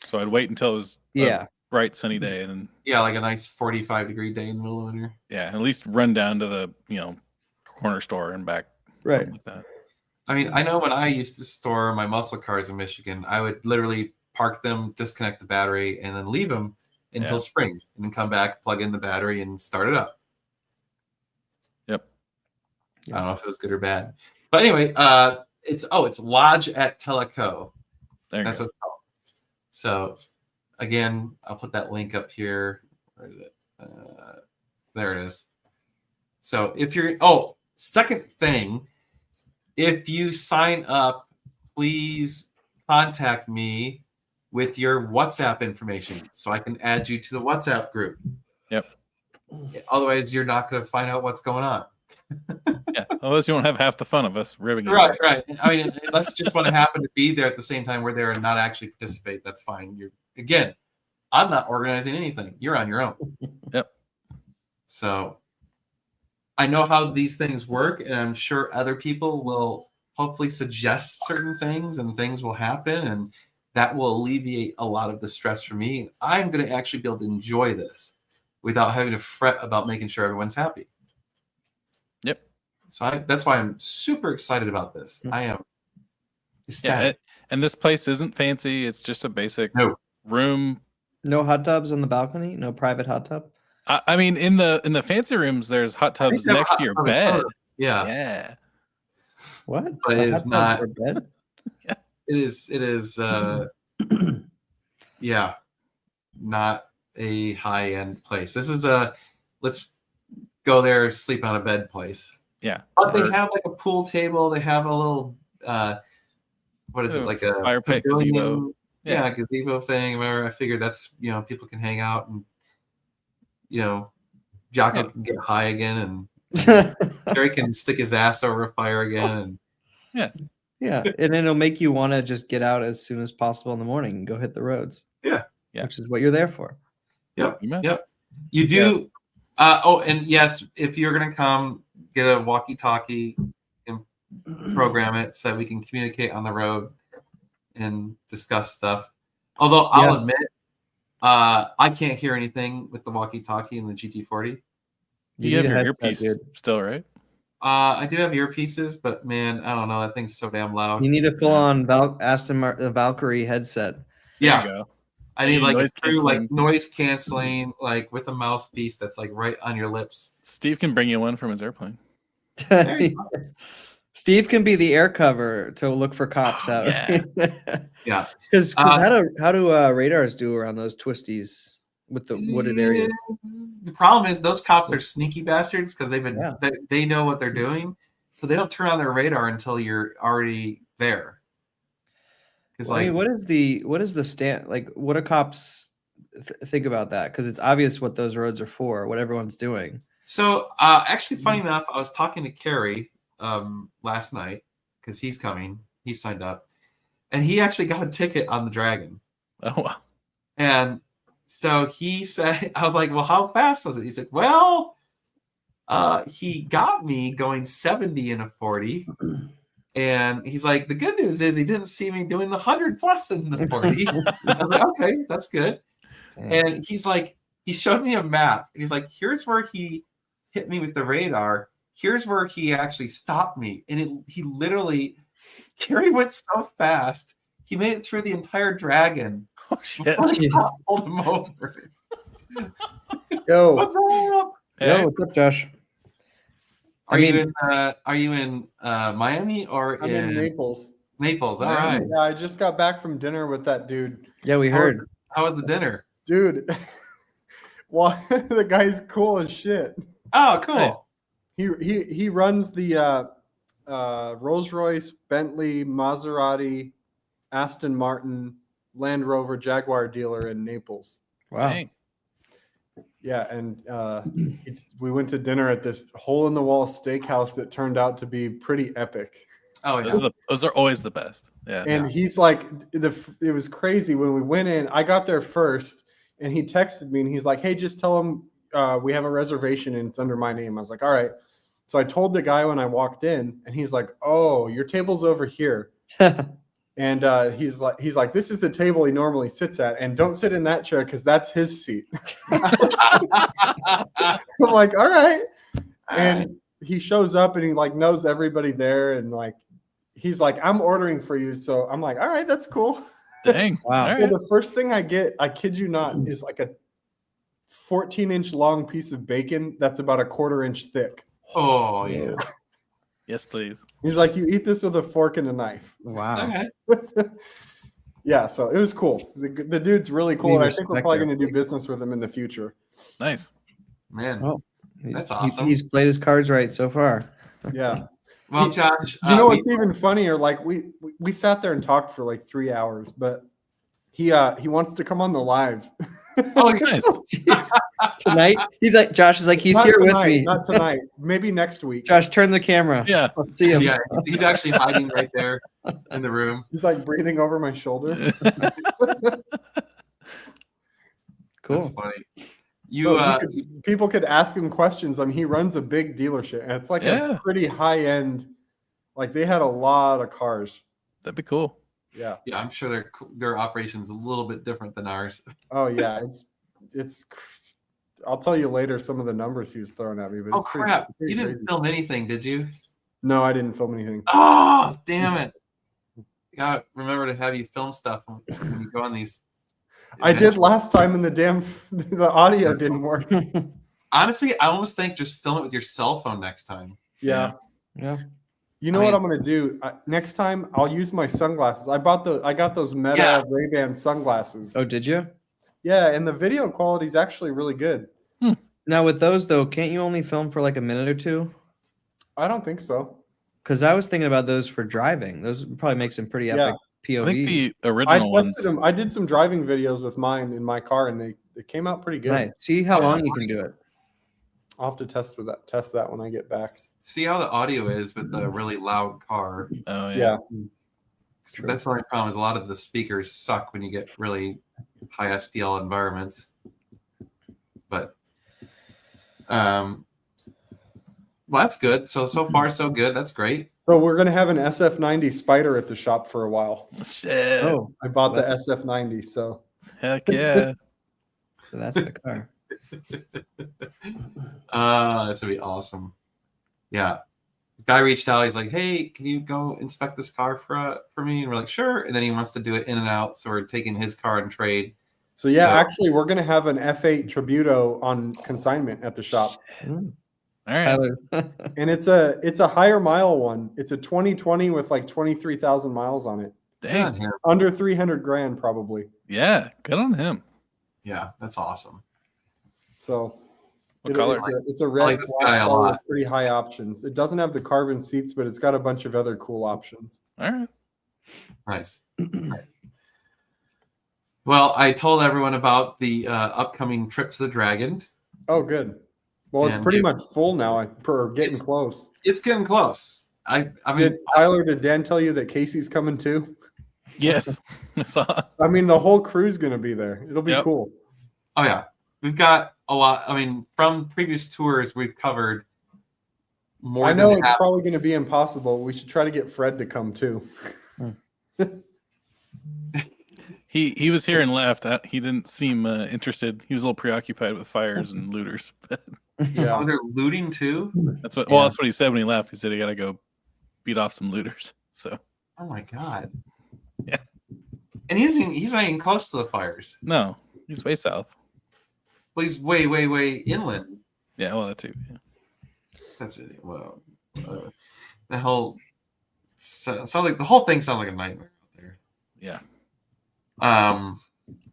So I'd wait until it was a bright sunny day, and like a nice 45-degree day in the middle of winter. Yeah, at least run down to the corner store and back. Right. Something like that. I mean, I know when I used to store my muscle cars in Michigan, I would literally park them, disconnect the battery, and then leave them until spring, and then come back, plug in the battery, and start it up. Yep. I don't know if it was good or bad, but anyway, it's Lodge at Teleco. That's what it's called. So, again, I'll put that link up here. Where is it? There it is. So if you're second thing, if you sign up, please contact me with your WhatsApp information so I can add you to the WhatsApp group. Yep. Otherwise, you're not going to find out what's going on. Yeah, unless you won't have half the fun of us ribbing. Right. I mean, unless you just want to happen to be there at the same time we're there and not actually participate, that's fine. Again, I'm not organizing anything. You're on your own. Yep. So I know how these things work, and I'm sure other people will hopefully suggest certain things, and things will happen, and that will alleviate a lot of the stress for me. I'm going to actually be able to enjoy this without having to fret about making sure everyone's happy. Yep. So that's why I'm super excited about this. I am ecstatic. Yeah, and this place isn't fancy. It's just a basic room. No hot tubs on the balcony. No private hot tub. I mean, in the fancy rooms, there's hot tubs next to your bed. Yeah. What? But it is not. Bed? Yeah. It is. Yeah. Not a high-end place. This is let's go there, sleep on a bed place. Yeah. But they have like a pool table. They have a little what is it, like a fire pit gazebo? Yeah, gazebo thing. Whatever. I figured that's people can hang out, and Jocko can get high again, and Jerry can stick his ass over a fire again, and yeah, and then it'll make you want to just get out as soon as possible in the morning and go hit the roads. Yeah, which is what you're there for. Yep. You do. And yes, if you're gonna come, get a walkie-talkie and program it so we can communicate on the road and discuss stuff. Although I'll admit, I can't hear anything with the walkie-talkie in the GT40. You have your earpiece still, right? I do have earpieces, but man, I don't know. That thing's so damn loud. You need a full-on the Valkyrie headset. Yeah. There you go. I need like a true noise canceling, like with a mouthpiece that's like right on your lips. Steve can bring you one from his airplane. Steve can be the air cover to look for cops out. Yeah. Because how do radars do around those twisties with the wooded areas? The problem is those cops are sneaky bastards because they know what they're doing, so they don't turn on their radar until you're already there. Well, I mean, what is the stand like? What do cops think about that? Because it's obvious what those roads are for, what everyone's doing. So actually, funny enough, I was talking to Kerry last night because he's coming, He signed up, and he actually got a ticket on the Dragon. Oh wow. And so he said, I was like, well, how fast was it? He said, well, he got me going 70 in a 40. And he's like, the good news is he didn't see me doing the 100 plus in the 40. I was like, okay, that's good. And he's like, he showed me a map. And he's like, here's where he hit me with the radar. Here's where he actually stopped me. And he literally, Gary went so fast. He made it through the entire Dragon. Oh shit. Pulled him over. Yo, What's up? yo, what's up, Josh? Are you in Miami or I'm in Naples. Naples? All right. Yeah, I just got back from dinner with that dude. Yeah, we heard. How was the dinner? Dude, well, the guy's cool as shit. Oh, cool. Nice. He runs the Rolls Royce, Bentley, Maserati, Aston Martin, Land Rover, Jaguar dealer in Naples. Wow. Dang. Yeah, and we went to dinner at this hole-in-the-wall steakhouse that turned out to be pretty epic. Oh, yeah. Those are always the best. Yeah. And he's like, it was crazy when we went in. I got there first, and he texted me, and he's like, "Hey, just tell him we have a reservation, and it's under my name." I was like, "All right." So I told the guy when I walked in, and he's like, "Oh, your table's over here." And he's like, "This is the table he normally sits at, and don't sit in that chair because that's his seat." I'm like, "All right." And he shows up, and he like knows everybody there, and like he's like, "I'm ordering for you." So I'm like, "All right, that's cool." Dang. Wow. All So right. the first thing I get, I kid you not, is like a 14-inch long piece of bacon that's about a 1/4 inch thick. Oh, yeah. Yes, please. He's like, "You eat this with a fork and a knife." Wow. Okay. Yeah, so it was cool. The dude's really cool, We and I think we're respect probably that. going to do business with him in the future. Nice. Man. Oh, That's he's- awesome. He's played his cards right so far. Yeah. Well, Josh, You know we- what's even funnier? Like we sat there and talked for like 3 hours, but he wants to come on the live. Oh, Nice. Jeez. Tonight, he's like, Josh is like, he's Not here tonight, with me. Not tonight. Maybe next week. Josh, turn the camera. Yeah. Let's see him. yeah, he's actually hiding right there in the room. He's like breathing over my shoulder. Cool. That's funny. So people could ask him questions. I mean, he runs a big dealership, and it's like Yeah. a pretty high end. Like they had a lot of cars. That'd be cool. Yeah. Yeah, I'm sure their operation's a little bit different than ours. Oh yeah. It's. I'll tell you later some of the numbers he was throwing at me. But Oh it's pretty- crap! pretty You didn't crazy. film anything, did you? No, I didn't film anything. Oh, damn it! You gotta remember to have you film stuff when you go on these. I did last time, and the audio didn't work. Honestly, I almost think just film it with your cell phone next time. Yeah. Yeah. You know I what mean- I'm gonna do next time? I'll use my sunglasses. I got those Meta Yeah. Ray-Ban sunglasses. Oh, did you? Yeah, and the video quality is actually really good. Now with those though, can't you only film for like a minute or two? I don't think so. Because I was thinking about those for driving. Those would probably make some pretty Yeah. epic POV. I think the I original ones. tested them. I did some driving videos with mine in my car, and they came out pretty good. Nice. See how long you can do it. I'll have to test that when I get back. See how the audio is with the really loud car. Oh yeah. Yeah. So that's the only problem is a lot of the speakers suck when you get really high SPL environments. But well, that's good. So far so good. That's great. So we're gonna have an SF90 Spider at the shop for a while. Shit. Oh, I bought the SF90, so Heck yeah. so that's the car. That's gonna be awesome. Yeah. The guy reached out, he's like, hey, can you go inspect this car for me? And we're like, sure. And then he wants to do it in and out. So we're taking his car and trade. So yeah, So- actually, we're gonna have an F8 Tributo on consignment at the shop, Mm. All right. Tyler. and it's a higher mile one. It's a 2020 with like 23,000 miles on it, Dang. Yeah, under 300 grand probably. Yeah. Good on him. yeah, that's awesome. So What color? It's a I red like this black guy a color lot. with pretty high options. It doesn't have the carbon seats, but it's got a bunch of other cool options. All right. Nice. Nice. Well, I told everyone about the upcoming trip to the Dragon. Oh, good. Well, it's And pretty you- much full now. We're getting It's- close. It's getting close. I mean, Did Tyler, did Dan tell you that Casey's coming too? Yes, I saw. I mean, the whole crew's going to be there. It'll be Yep. cool. oh yeah, we've got a lot. I mean, from previous tours, we've covered more I know than it's half. probably going to be impossible. We should try to get Fred to come too. He was here and left. He didn't seem interested. He was a little preoccupied with fires and looters. Yeah. Oh, they're looting too. That's what. Yeah. Well, that's what he said when he left. He said he got to go beat off some looters. So Oh my god. Yeah. And he's not even close to the fires. no, he's way south. Well, he's way inland. Yeah, well, that too. Yeah. That's it. Well, the whole sounds like the whole thing sounds like a nightmare out there. Yeah.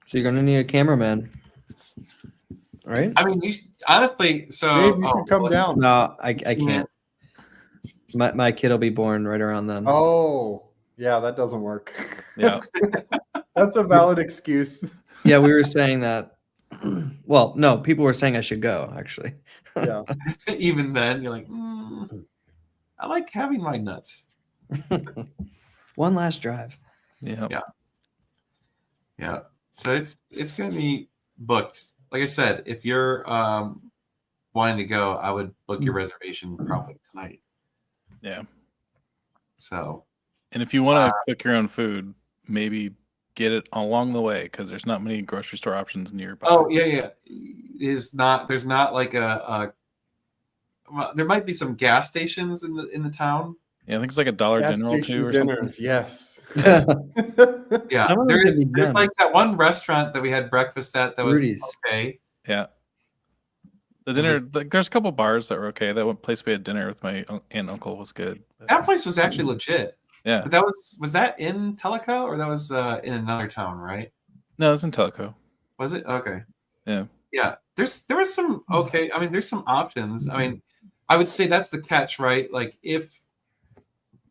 So you're gonna need a cameraman, right? I mean, honestly. So Dave, you should come down. No, I can't. My kid will be born right around then. Oh, yeah, that doesn't work. Yeah. That's a valid excuse. Yeah, we were saying that. Well, no, people were saying I should go. Actually, Yeah. Even then, you're like, I like having my nuts. one last drive. Yeah. Yeah. So it's gonna be booked. Like I said, if you're wanting to go, I would book your reservation probably tonight. Yeah. So And if you want to cook your own food, maybe get it along the way because there's not many grocery store options nearby. oh yeah. There's not like a well, there might be some gas stations in the town. Yeah, I think it's like a Dollar Gas General station too or dinners, something. yes. Yeah. Some of them There's can be done. like that one restaurant that we had breakfast at that was Rudy's. okay. Yeah. The dinner, there's a couple bars that were okay. That one place we had dinner with my aunt and uncle was good. That place was actually legit. Yeah. But that was that in Tellico or that was in another town, right? No, it's in Telco. Was it? Okay. Yeah. Yeah. There was some okay. I mean, there's some options. I mean, I would say that's the catch, right? Like if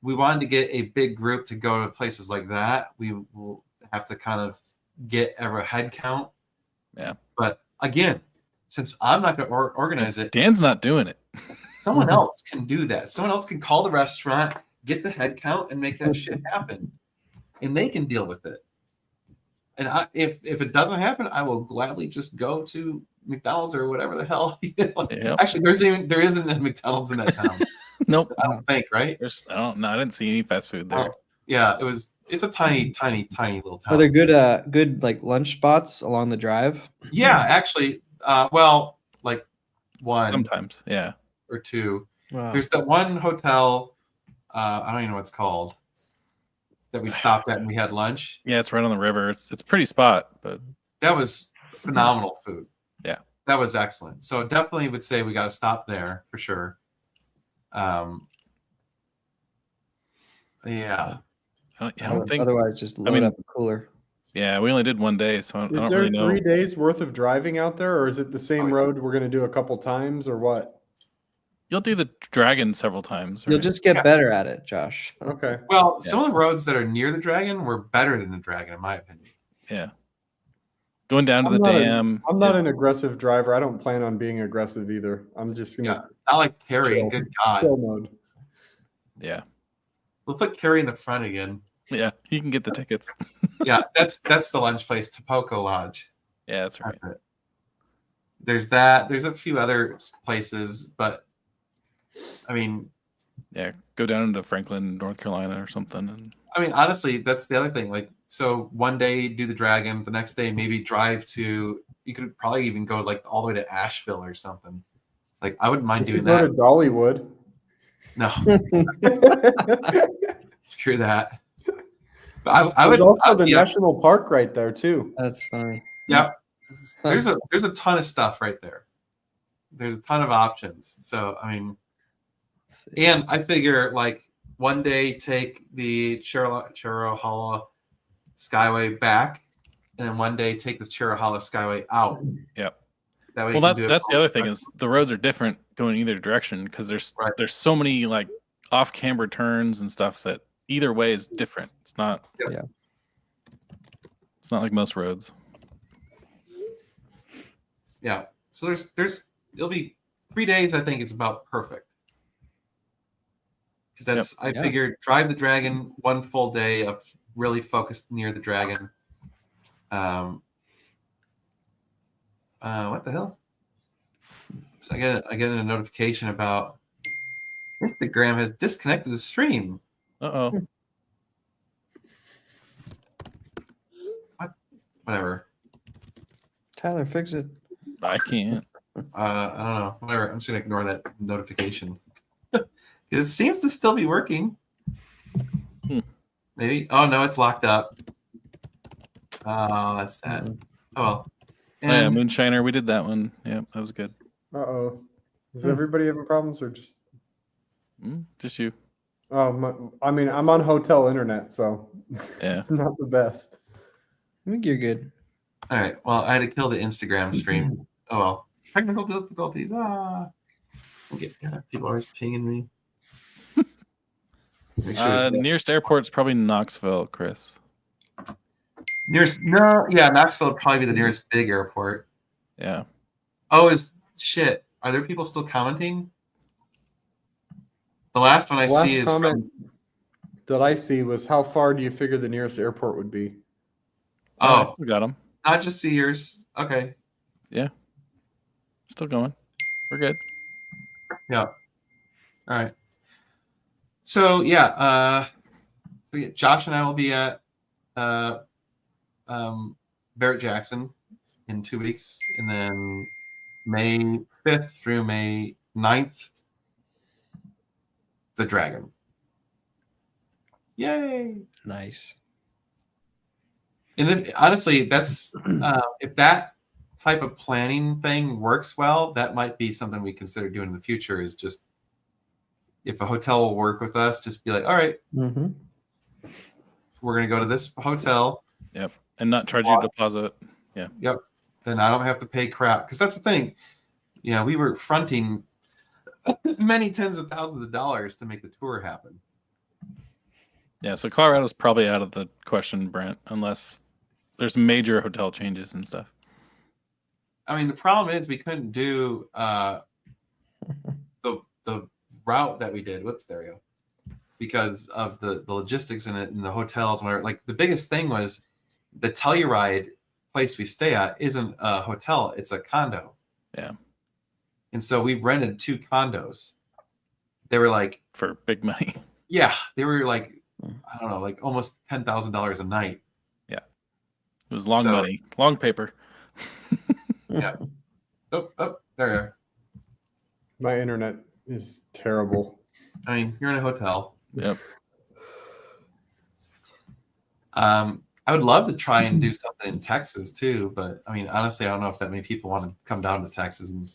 we wanted to get a big group to go to places like that, we will have to kind of get a head count. Yeah. But again, since I'm not going to organize it, Dan's not doing it. someone else can do that. Someone else can call the restaurant, get the head count, and make that shit happen, and they can deal with it. And if it doesn't happen, I will gladly just go to McDonald's or whatever the hell. Yep. Actually, there isn't a McDonald's in that town. Nope. I don't think, right? I didn't see any fast food there. Yeah, it's a tiny little town. Are there good like lunch spots along the drive? Yeah, actually, well, like one Sometimes, yeah. or two. Wow. There's that one hotel. I don't even know what it's called. That we stopped at and we had lunch. Yeah, it's right on the river. It's a pretty spot, but That was phenomenal food. Yeah. That was excellent. So definitely would say we got to stop there for sure. Yeah. I don't think. Otherwise, just load mean- up a cooler. Yeah, we only did one day, so I Is don't there really know. 3 days worth of driving out there, or is it the same road we're going to do a couple times, or what? You'll do the dragon several times. You'll right? just get Yeah. better at it, Josh. Okay. Well, some of the roads that are near the dragon were better than the dragon, in my opinion. Yeah. Going down to I'm the not dam. I'm not an aggressive driver. I don't plan on being aggressive either. I'm just going Yeah. to Not like Carrie. Chill. Good God. chill mode. Yeah. We'll put Carrie in the front again. Yeah. You can get the tickets. Yeah, that's the lunch place, Tapoco Lodge. Yeah, that's right. That's it. There's that. There's a few other places, but I mean, Yeah. Go down into Franklin, North Carolina or something. And honestly, that's the other thing. Like, so one day do the dragon, the next day maybe drive to. You could probably even go like all the way to Asheville or something. Like, I wouldn't mind You doing should go that. to Dollywood. No, screw that. But I There's would also the yeah, national park right there too. That's funny. yeah. There's a ton of stuff right there. There's a ton of options. So I mean, Let's see. and I figure like one day take the Chirrahalla Skyway back, and then one day take the Chirrahalla Skyway out. Yep. That way, well, you can do it that's the all other thing is the roads are different going either direction because there's Right. so many like off camber turns and stuff that either way is different. It's not. Yeah. It's not like most roads. Yeah. So it'll be 3 days. I think it's about perfect. because that's I Yeah. figured drive the Dragon one full day of really focused near the Dragon. What the hell? So I get a notification about Instagram has disconnected the stream. Uh-oh. Whatever. Tyler, fix it. I can't. I don't know. Whatever. I'm just gonna ignore that notification. It seems to still be working. Maybe. Oh no, it's locked up. Oh, that's sad. Oh well. Oh, yeah, Moonshiner. We did that one. Yeah, that was good. Uh-oh. Is everybody having problems or just... Just you. Oh, I mean, I'm on hotel internet, so Yeah. it's not the best. I think you're good. All right. Well, I had to kill the Instagram stream. Oh well. Technical difficulties. People are always pinging me. Make sure it's Nearest airport's probably Knoxville, Chris. Knoxville would probably be the nearest big airport. Yeah. Oh, shit. Are there people still commenting? The last one I Last see is comment that I see was, how far do you figure the nearest airport would be? Oh, we got them. not just Sears. Okay. Yeah. Still going. We're good. Yeah. All right. So Josh and I will be at Barrett Jackson in 2 weeks, and then May 5th through May 9th, the Dragon. Yay! Nice. And honestly, that's if that type of planning thing works well, that might be something we consider doing in the future. Is just if a hotel will work with us, just be like, all right, Mm-hmm. we're gonna go to this hotel. Yep. And not charge you a deposit. Yeah. Yep. Then I don't have to pay crap, because that's the thing. We were fronting many tens of thousands of dollars to make the tour happen. Yeah. So Colorado's probably out of the question, Brent, unless there's major hotel changes and stuff. I mean, the problem is we couldn't do the route that we did. Whoops, there we go. Because of the logistics in it and the hotels and whatever. Like the biggest thing was the Telluride place we stay at isn't a hotel, it's a condo. Yeah. And so we rented 2 condos. They were like, for big money. Yeah, they were like, I don't know, like almost $10,000 a night. Yeah. It was long money, long paper. Yeah. Oh, there you are. My internet is terrible. I mean, you're in a hotel. Yep. I would love to try and do something in Texas too, but I mean, honestly, I don't know if that many people want to come down to Texas, and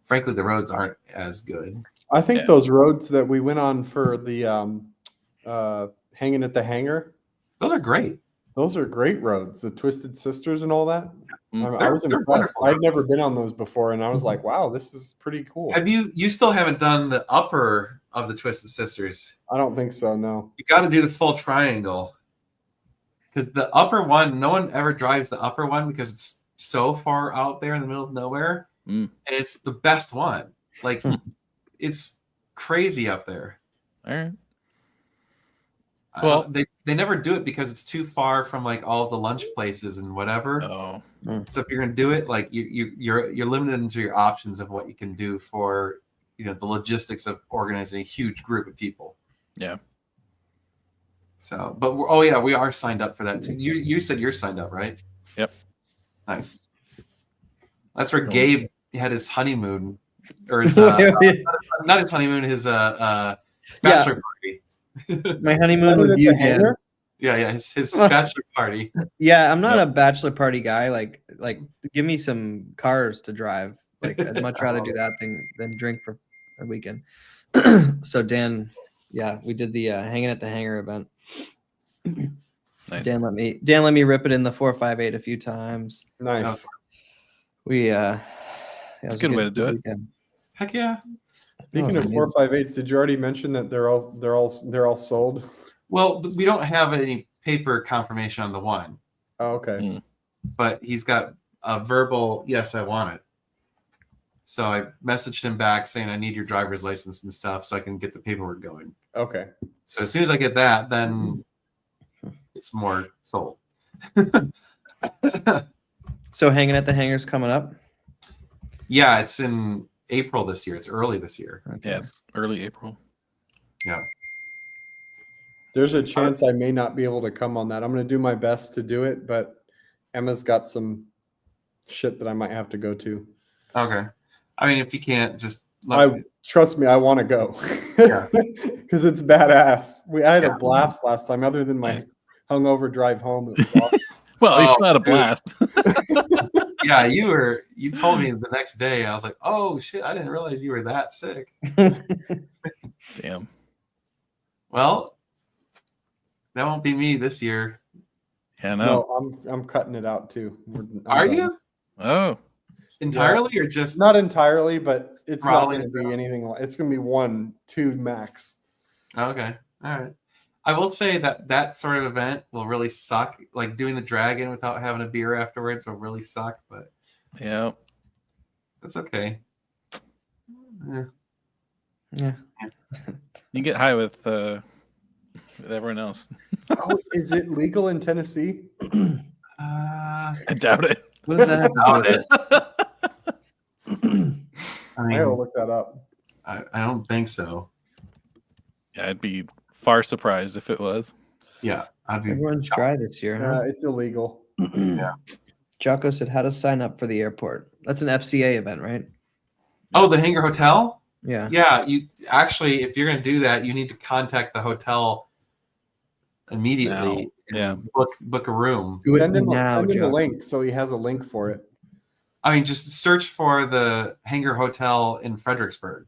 frankly, the roads aren't as good. I think those roads that we went on for the hanging at the hangar, those are great. Those are great roads. The Twisted Sisters and all that. I was They're impressed. wonderful I'd never been on those before, and I was like, "Wow, this is pretty cool." Have you still haven't done the upper of the Twisted Sisters? I don't think so. No. You got to do the full triangle, because the upper one, no one ever drives the upper one because it's so far out there in the middle of nowhere. And it's the best one. Like it's crazy up there. All right. Well, they never do it because it's too far from like all the lunch places and whatever. Oh. So if you're gonna do it, like you're limited into your options of what you can do for the logistics of organizing a huge group of people. Yeah. So, but we are signed up for that too. You said you're signed up, right? Yep. Nice. That's where Gabe had his honeymoon, or his not his honeymoon, his bachelor party. My honeymoon with you, Dan. Yeah, his bachelor party. Yeah, I'm not a bachelor party guy. Like, give me some cars to drive. Like, I'd much rather do that than drink for a weekend. So Dan, yeah, we did the hanging at the hangar event. Nice. Dan let me rip it in the 458 a few times. Nice. It's a good way to do it. weekend. Heck yeah. Speaking of 458s, did you already mention that they're all sold? Well, we don't have any paper confirmation on the one. Oh, okay. But he's got a verbal yes, I want it. So I messaged him back saying I need your driver's license and stuff so I can get the paperwork going. Okay. So as soon as I get that, then it's more sold. So hanging at the hangars coming up. Yeah, it's in April this year. It's early this year. Okay. Yeah, it's early April. Yeah. There's a chance I may not be able to come on that. I'm going to do my best to do it, but Emma's got some shit that I might have to go to. Okay. I mean, if you can't, just Trust me, I want to go. Yeah. Because it's badass. I had Yeah. a blast last time, other than my Nice. hungover drive home. It was awesome. Well, you Oh, still had a dude. blast. yeah, you told me the next day. I was like, oh shit, I didn't realize you were that sick. Damn. Well, that won't be me this year. Yeah, No, no. I'm cutting it out too. Are done. you Oh, entirely or just Not entirely, but it's not Throttling going to it be down? anything like. It's going to be 1, 2 max. Okay. All right. I will say that sort of event will really suck. Like doing the dragon without having a beer afterwards will really suck, but yeah. that's okay. Yeah. Yeah. You get high with everyone else. Oh, is it legal in Tennessee? I doubt it. What does that have to do with it? I I mean, gotta look that up. I don't think so. Yeah, I'd be far surprised if it was. Yeah, I'd be. Everyone's dry this year, huh? It's illegal. Jocko said how to sign up for the airport. That's an FCA event, right? Oh, the Hangar Hotel. Yeah. Yeah, you actually, if you're going to do that, you need to contact the hotel immediately. Now, and book a room. Do it Send him, now, send him a Jocko. link so he has a link for it. I mean, just search for the Hangar Hotel in Fredericksburg.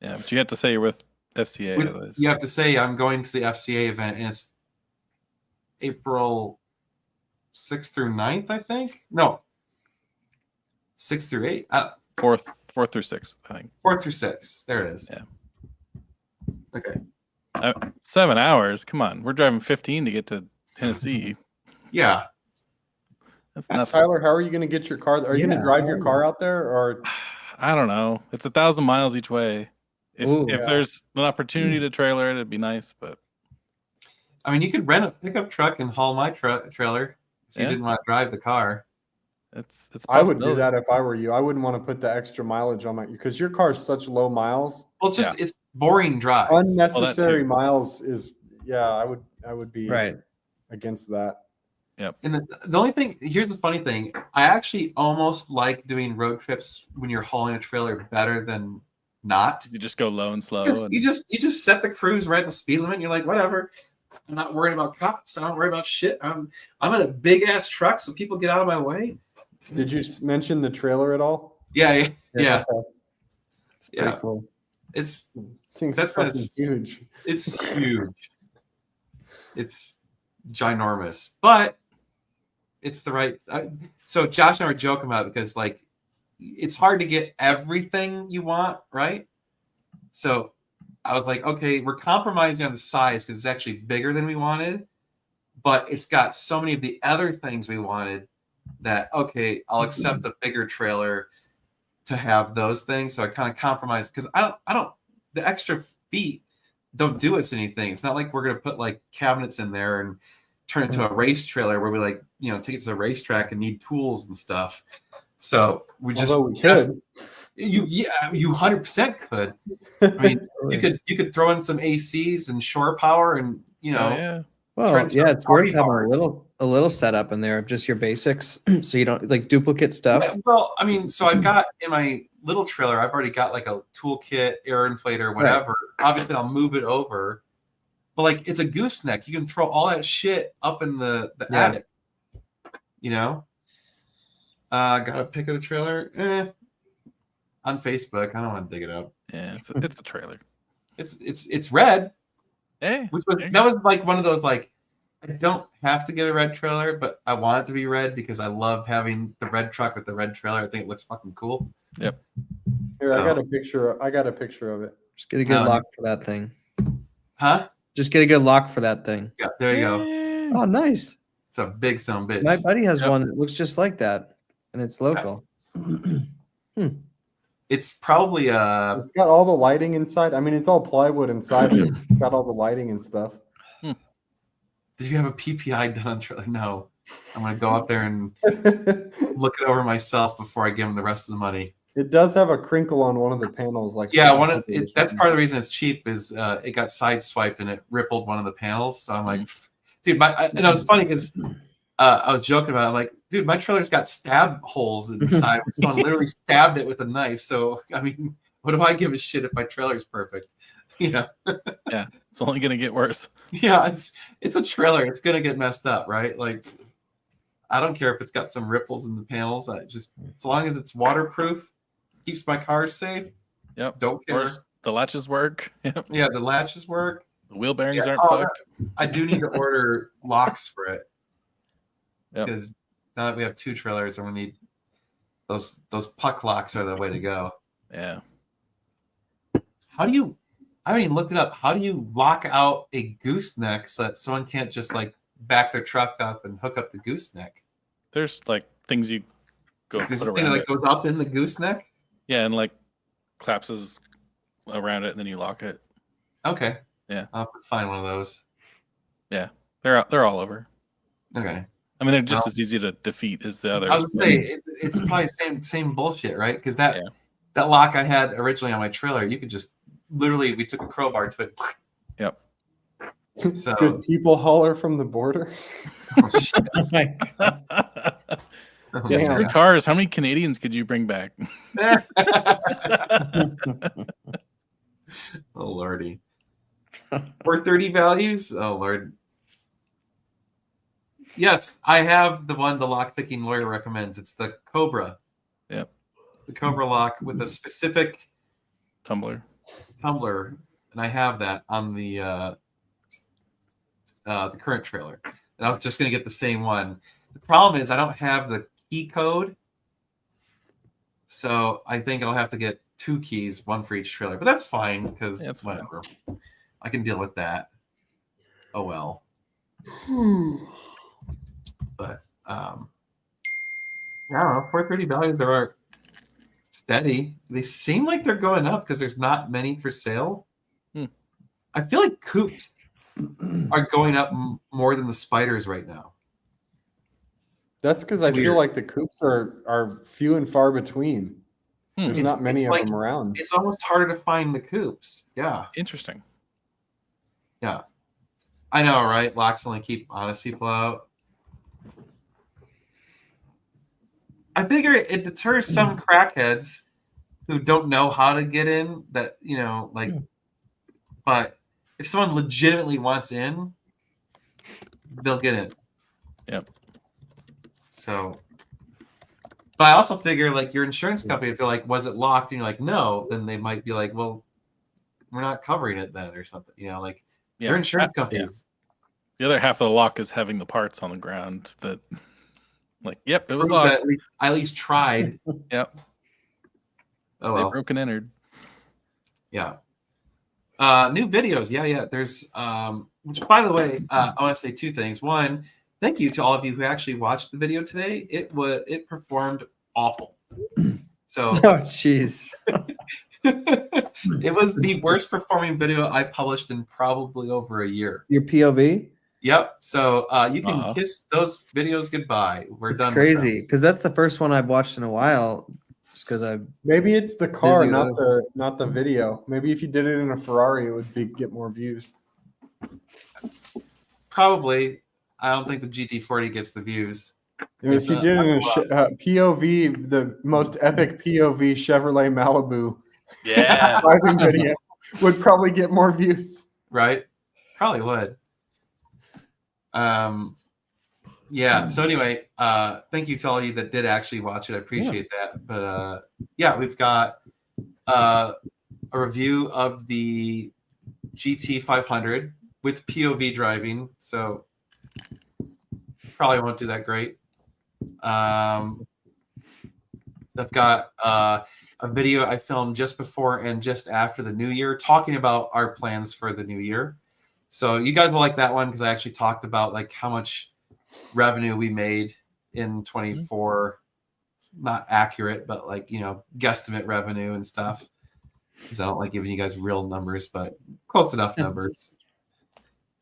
Yeah, but you have to say you're with FCA. Otherwise. You have to say I'm going to the FCA event, and it's April 6th through 9th, I think. No, 6th through 8th. 4th through 6th, I think. 4th through 6th. There it is. Yeah. Okay. 7 hours. Come on, we're driving 15 to get to Tennessee. Yeah. That's That's- nothing. Tyler, how are you going to get your car? Are you going Yeah, to drive your car out there, or I don't know. It's 1,000 miles each way. If Ooh. if Yeah. there's an opportunity to trailer it, it'd be nice. But I mean, you could rent a pickup truck and haul my trailer if you Yeah. didn't want to drive the car. it's. A I would do possibility. that if I were you. I wouldn't want to put the extra mileage on my because your car's such low miles. Well, it's just it's boring drive. Unnecessary too. miles is I would be Right. against that. And the only thing here's the funny thing: I actually almost like doing road trips when you're hauling a trailer better than not. You just go low and slow. Because And, you just set the cruise right at the speed limit. And you're like, whatever. I'm not worried about cops. I don't worry about shit. I'm in a big ass truck, so people get out of my way. Did you mention the trailer at all? Yeah. It's pretty Yeah. cool. It's Thing's That's what fucking it's- huge. it's huge. It's ginormous, but it's the right. So Josh and I were joking about it because like it's hard to get everything you want, right? So I was like, okay, we're compromising on the size because it's actually bigger than we wanted, but it's got so many of the other things we wanted that okay, I'll accept the bigger trailer to have those things. So I kind of compromised because I don't the extra feet don't do us anything. It's not like we're gonna put like cabinets in there and turn it into a race trailer where we like take it to the racetrack and need tools and stuff. So we just Although we could. you 100% could. I mean, you could throw in some ACs and shore power and oh, yeah. Well, turn to yeah, a it's worth party having bar. a little setup in there of just your basics, so you don't like duplicate stuff. Yeah, well, I mean, so I've got in my little trailer, I've already got like a toolkit, air inflator, whatever. Obviously, I'll move it over, but like it's a gooseneck. You can throw all that shit up in the Yeah. attic. Got a pick of the trailer on Facebook. I don't want to dig it up. Yeah, it's a trailer. It's red, Hey, which was there you that go. was like one of those like I don't have to get a red trailer, but I want it to be red because I love having the red truck with the red trailer. I think it looks fucking cool. Here, So- I got a picture of it. Just get a good Um, lock for that thing. Huh? Just get a good lock for that thing. Yeah, there you go. Yeah. Oh, nice. It's a big son of a bitch. My buddy has Yep. one that looks just like that, and it's local. It's probably It's got all the lighting inside. I mean, it's all plywood inside, but it's got all the lighting and stuff. Did you have a PPI done on trailer? No. I'm gonna go out there and look it over myself before I give them the rest of the money. It does have a crinkle on one of the panels, like Yeah, that's part of the reason it's cheap is it got sideswiped and it rippled one of the panels. So I'm like, dude, and it was funny because I was joking about it. I'm like, dude, my trailer's got stab holes inside. Someone literally stabbed it with a knife. So I mean, what do I give a shit if my trailer's perfect? You know? Yeah, it's only gonna get worse. Yeah, it's a trailer. It's gonna get messed up, right? Like, I don't care if it's got some ripples in the panels. I just, as long as it's waterproof, keeps my car safe. Yep. Don't care. The latches work. Yep. Yeah, the latches work. The wheel bearings aren't fucked. I do need to order locks for it. Yep. Because now that we have 2 trailers and we need those puck locks are the way to go. Yeah. How do you, I haven't even looked it up. How do you lock out a gooseneck so that someone can't just like back their truck up and hook up the gooseneck? There's like things you go There's put a thing around that it. goes up in the gooseneck? Yeah, and like collapses around it and then you lock it. Okay. Yeah. I'll have to find one of those. Yeah. They're all over. Okay. I mean, they're just as easy to defeat as the others. I was gonna say it's probably same bullshit, right? Because that lock I had originally on my trailer, you could just literally we took a crowbar to it. Yep. So Could people holler from the border? oh, shit. Oh my God. Oh, Yeah, Damn. screw cars. How many Canadians could you bring back? Oh lordy. 430 values? Oh lord. Yes, I have the one the lock picking lawyer recommends. It's the Cobra. Yep. The Cobra lock with a specific Tumbler. tumbler, and I have that on the current trailer. And I was just gonna get the same one. The problem is I don't have the key code, so I think I'll have to get 2 keys, one for each trailer. But that's fine because Yeah, that's fine. whatever. I can deal with that. Oh well. But I don't know. 430 values are steady. They seem like they're going up because there's not many for sale. I feel like coupes are going up more than the spiders right now. That's because It's I feel weird. like the coupes are few and far between. There's It's- not many it's of like- them around. It's almost harder to find the coupes. Yeah. Interesting. Yeah. I know, right? Locks only keep honest people out. I figure it deters some crackheads who don't know how to get in that, you know, like, but if someone legitimately wants in, they'll get in. Yep. So, but I also figure like your insurance company, if they're like, was it locked? And you're like, no, then they might be like, well, we're not covering it then or something, you know, like Yeah. your insurance Yeah. companies. The other half of the lock is having the parts on the ground that, like, yep, it was prove that locked. I at least tried. Yep. Oh They well. broke and entered. Yeah. New videos. Yeah. There's which by the way, I want to say 2 things. One, thank you to all of you who actually watched the video today. It performed awful. So Oh, jeez. it was the worst performing video I published in probably over a year. Your POV? Yep. So you can Aw. kiss those videos goodbye. We're It's done. with them. crazy because that's the first one I've watched in a while. Just because I Maybe it's the car, Busy not with the video. Maybe if you did it in a Ferrari, it would get more views. Probably. I don't think the GT40 gets the views. And It's if you did it in a POV, the most epic POV Chevrolet Malibu Yeah. driving video would probably get more views. Right? Probably would. Yeah. So anyway, thank you to all of you that did actually watch it. I appreciate that. But yeah, we've got a review of the GT 500 with POV driving. So probably won't do that great. I've got a video I filmed just before and just after the new year talking about our plans for the new year. So you guys will like that one because I actually talked about like how much revenue we made in 24 not accurate, but like, guesstimate revenue and stuff. Because I don't like giving you guys real numbers, but close enough numbers.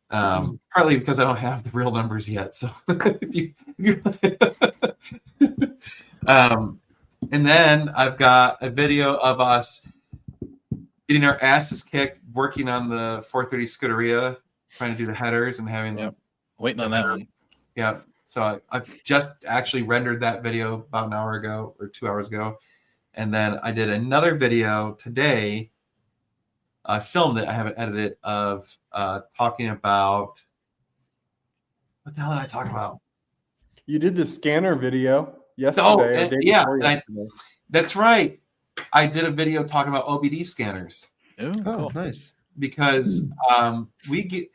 Partly because I don't have the real numbers yet. So and then I've got a video of us getting our asses kicked, working on the 430 Scuderia, trying to do the headers and having waiting on that one. Yeah. So I just actually rendered that video about an hour ago or 2 hours ago. And then I did another video today. I filmed it. I haven't edited it, of talking about, what the hell did I talk about? You did the scanner video yesterday. That's right. I did a video talking about OBD scanners. Oh, cool. Nice. Because we get,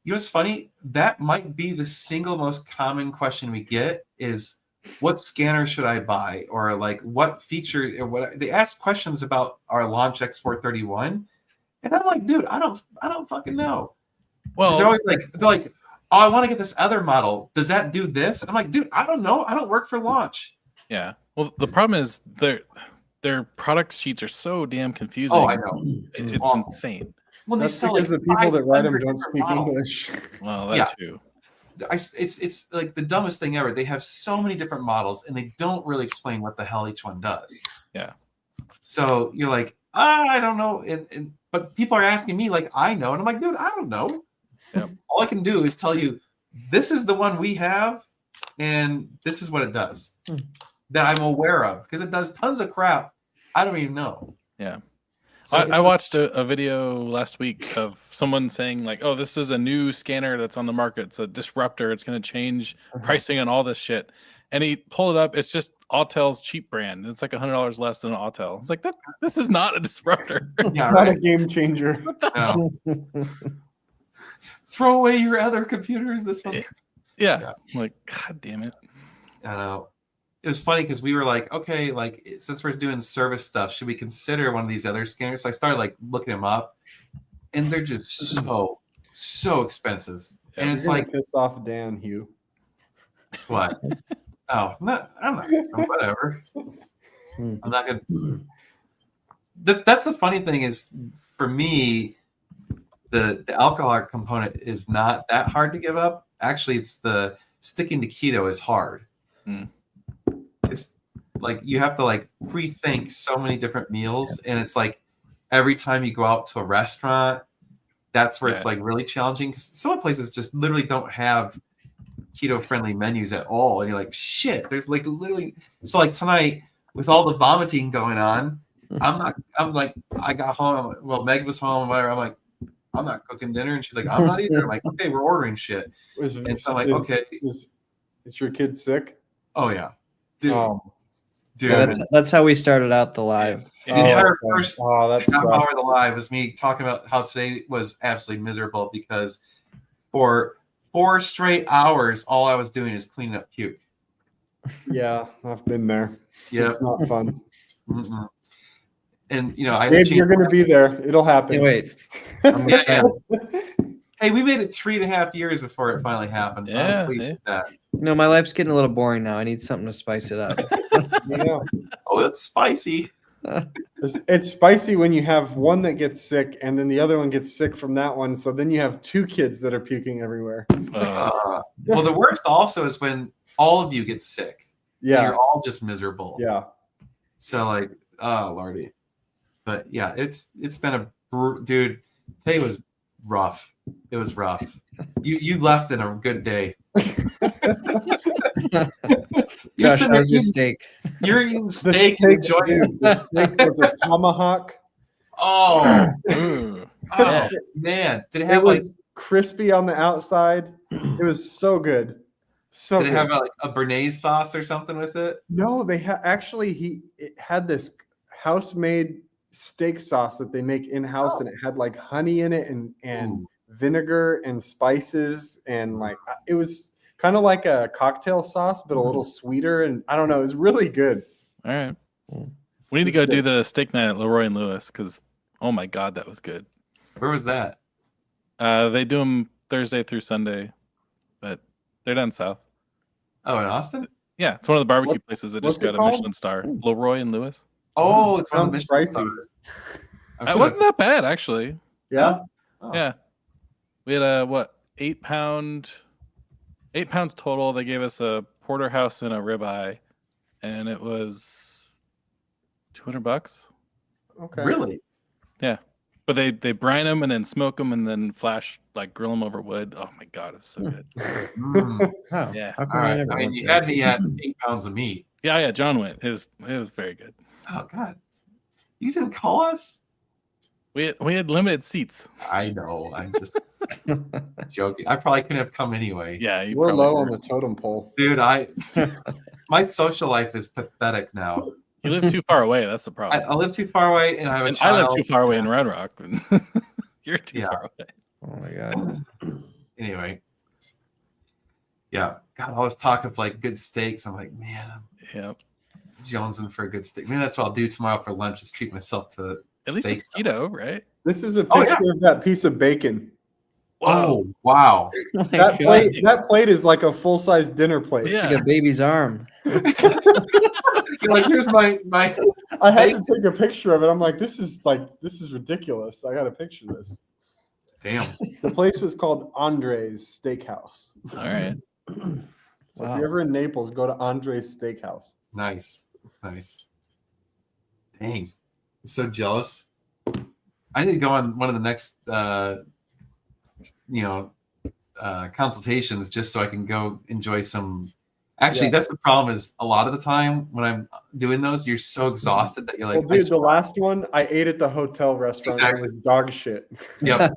what's funny? That might be the single most common question we get is, what scanner should I buy? Or like, what feature? Or what they ask questions about our Launch X431, and I'm like, dude, I don't fucking know. Well, they're always like, oh, I want to get this other model. Does that do this? And I'm like, dude, I don't know. I don't work for Launch. Yeah. Well, the problem is their product sheets are so damn confusing. Oh, I know. It's insane. Well, that's because the people that write them don't speak English. Well, that too. It's like the dumbest thing ever. They have so many different models, and they don't really explain what the hell each one does. Yeah. So you're like, I don't know. But people are asking me like I know, and I'm like, dude, I don't know. Yep. All I can do is tell you, this is the one we have, and this is what it does that I'm aware of, because it does tons of crap I don't even know. Yeah. So I watched a video last week of someone saying like, oh, this is a new scanner that's on the market. It's a disruptor. It's going to change pricing and all this shit. And he pulled it up. It's just Autel's cheap brand. It's like $100 less than an Autel. It's like, this is not a disruptor. Yeah, not a game changer. No. Throw away your other computers. This one's yeah. I'm like, God damn it. I know. It was funny because we were like, okay, like since we're doing service stuff, should we consider one of these other scanners? So I started like looking them up, and they're just so expensive. And it's like, piss off Dan, Hugh. What? Oh, I'm not. Whatever. I'm not gonna. That's the funny thing is, for me, the alcohol component is not that hard to give up. Actually, it's the sticking to keto is hard. It's like you have to like pre-think so many different meals, and it's like every time you go out to a restaurant, that's where it's like really challenging, because some places just literally don't have keto-friendly menus at all, and you're like, shit, there's like literally. So like tonight, with all the vomiting going on, I'm like, I got home. Well, Meg was home, whatever. I'm like, I'm not cooking dinner, and she's like, I'm not either. I'm like, okay, we're ordering shit. And so I'm like, okay, is your kid sick? Oh yeah. Dude, yeah, that's how we started out the live. The entire first half hour of the live was me talking about how today was absolutely miserable, because for 4 straight hours, all I was doing is cleaning up puke. Yeah, I've been there. Yeah, it's not fun. Mm-mm. And Dave, you're going to be there. It'll happen. Hey, wait. Hey, we made it 3.5 years before it finally happened. So I'm pleased with that. No, my life's getting a little boring now. I need something to spice it up. Yeah. Oh, it's spicy. It's spicy when you have one that gets sick and then the other one gets sick from that one. So then you have 2 kids that are puking everywhere. Well, the worst also is when all of you get sick. Yeah. You're all just miserable. Yeah. So like, oh Lordy. But yeah, it's been dude, today was rough. It was rough. You left in a good day. You're Josh, how's your steak? You're eating steak and enjoying the steak was a tomahawk. Oh, man. Did it have crispy on the outside? It was so good. So did it have like a béarnaise sauce or something with it? No, they it had this house-made steak sauce that they make in-house, and it had like honey in it and vinegar and spices, and like it was kind of like a cocktail sauce, but a little sweeter, and I don't know, it was really good. All right, we need to go do the steak night at Leroy and Lewis, because oh my god, that was good. Where was that? They do them Thursday through Sunday, but they're down south. Oh, in Austin? Yeah, it's one of the barbecue What- places that what's just it got a called? Michelin star. Leroy and Lewis. Oh, it's one of the Sounds Michelin pricey. stars. I'm It sure wasn't that bad actually. Yeah. Oh. Yeah, we had a 8 pounds total. They gave us a porterhouse and a ribeye, and it was $200. Okay. Really? But they brine them and then smoke them and then grill them over wood. Oh my god, it's so good. Mm. Oh, Yeah. how All come right. never I mean, went you there? had me at 8 pounds of meat. Yeah. John went. It was very good. Oh God, you didn't call us. We had limited seats. I know. I'm just joking. I probably couldn't have come anyway. Yeah, you We're probably low were. on the totem pole. Dude, my social life is pathetic now. You live too far away. That's the I problem. live too far away, and I have a And I live child. too far away Yeah. in Red Rock. You're too Yeah. far away. Oh my god. Anyway, yeah, got all this talk of like good steaks. I'm like, man, I'm Yeah. jonesing for a good steak. Maybe that's what I'll do tomorrow for lunch. Is treat myself to At least steak. it's keto, right? This is a Oh, picture yeah. of that piece of bacon. Oh wow! Oh my That God. plate is like a full size dinner plate. Yeah. Like a baby's arm. You're like, here's my I had to take a picture of it. I'm like, this is ridiculous. I got to picture this. damn. The place was called Andre's Steakhouse. All right. So if Wow. you're ever in Naples, go to Andre's Steakhouse. Nice. Dang, I'm so jealous. I need to go on one of the next, consultations just so I can go enjoy some. Actually, Yeah. that's the problem. Is a lot of the time when I'm doing those, you're so exhausted that you're like, Well, dude, the last one I ate at the hotel restaurant. Exactly. It was dog shit. Yep.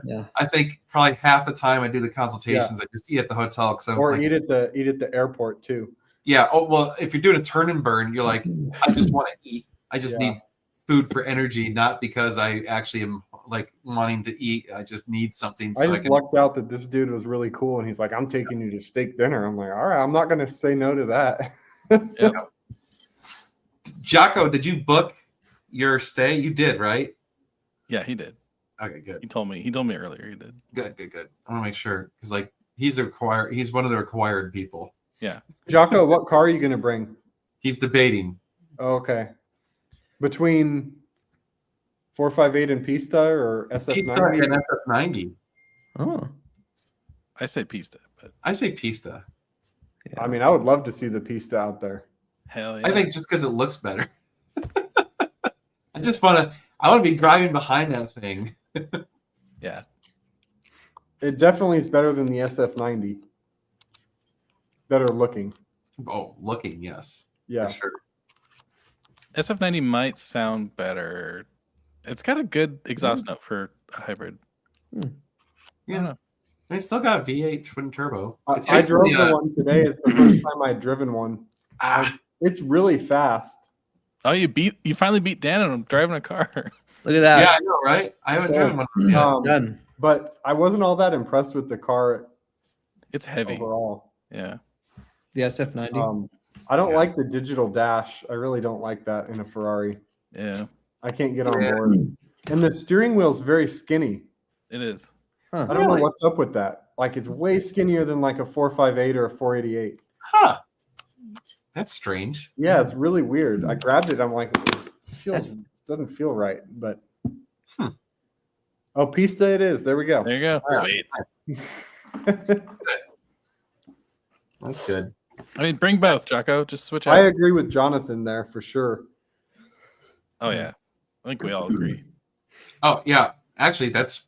Yeah. I think probably half the time I do the consultations, I just eat at the hotel because I'm Or like, eat at the airport too. yeah. Oh well, if you're doing a turn and burn, you're like, I just want to eat. I just Yeah. need food for energy, not because I actually am like wanting to eat. I just need something. I just lucked out that this dude was really cool, and he's like, "I'm taking you to steak dinner." I'm like, "All right, I'm not gonna say no to that." Jocko, did you book your stay? You did, right? Yeah, he did. Okay, good. He told me earlier he did. Good. I want to make sure because like he's one of the required people. Jocko, what car are you gonna bring? He's debating. Oh, okay, between 458 and Pista or He's SF90. an SF90. Oh. I say pista, but I say Pista. I mean, I would love to see the Pista out there. hell yeah. I think just because it looks better. I want to be driving behind that thing. yeah. It definitely is better than the SF90. Better looking. Oh, looking, yes. Yeah. For sure. SF90 might sound better. It's got a good exhaust note for a hybrid. I don't Yeah. know. It's still got V8 twin turbo. It's I drove basically the one today. It's the first time I'd driven one. It's really fast. Oh, you finally beat Dan and I'm driving a car. Look at that. yeah, I know, right? I haven't So, driven one. Yet. Done. But I wasn't all that impressed with the car It's heavy. overall. Yeah. The SF90. I don't Yeah. like the digital dash. I really don't like that in a Ferrari. Yeah. I can't get on Yeah. board. And the steering wheel's very skinny. It is. I don't Really? know what's up with that. Like it's way skinnier than like a 458 or a 488. Huh. That's strange. Yeah, it's really weird. I grabbed it. I'm like, doesn't feel right. But oh, Pista it is. There we go. There you go. Yeah. Sweet. That's good. I mean, bring both, Jocko. Just switch I out. agree with Jonathan there for sure. Oh yeah. I think we all agree. Oh yeah, actually, that's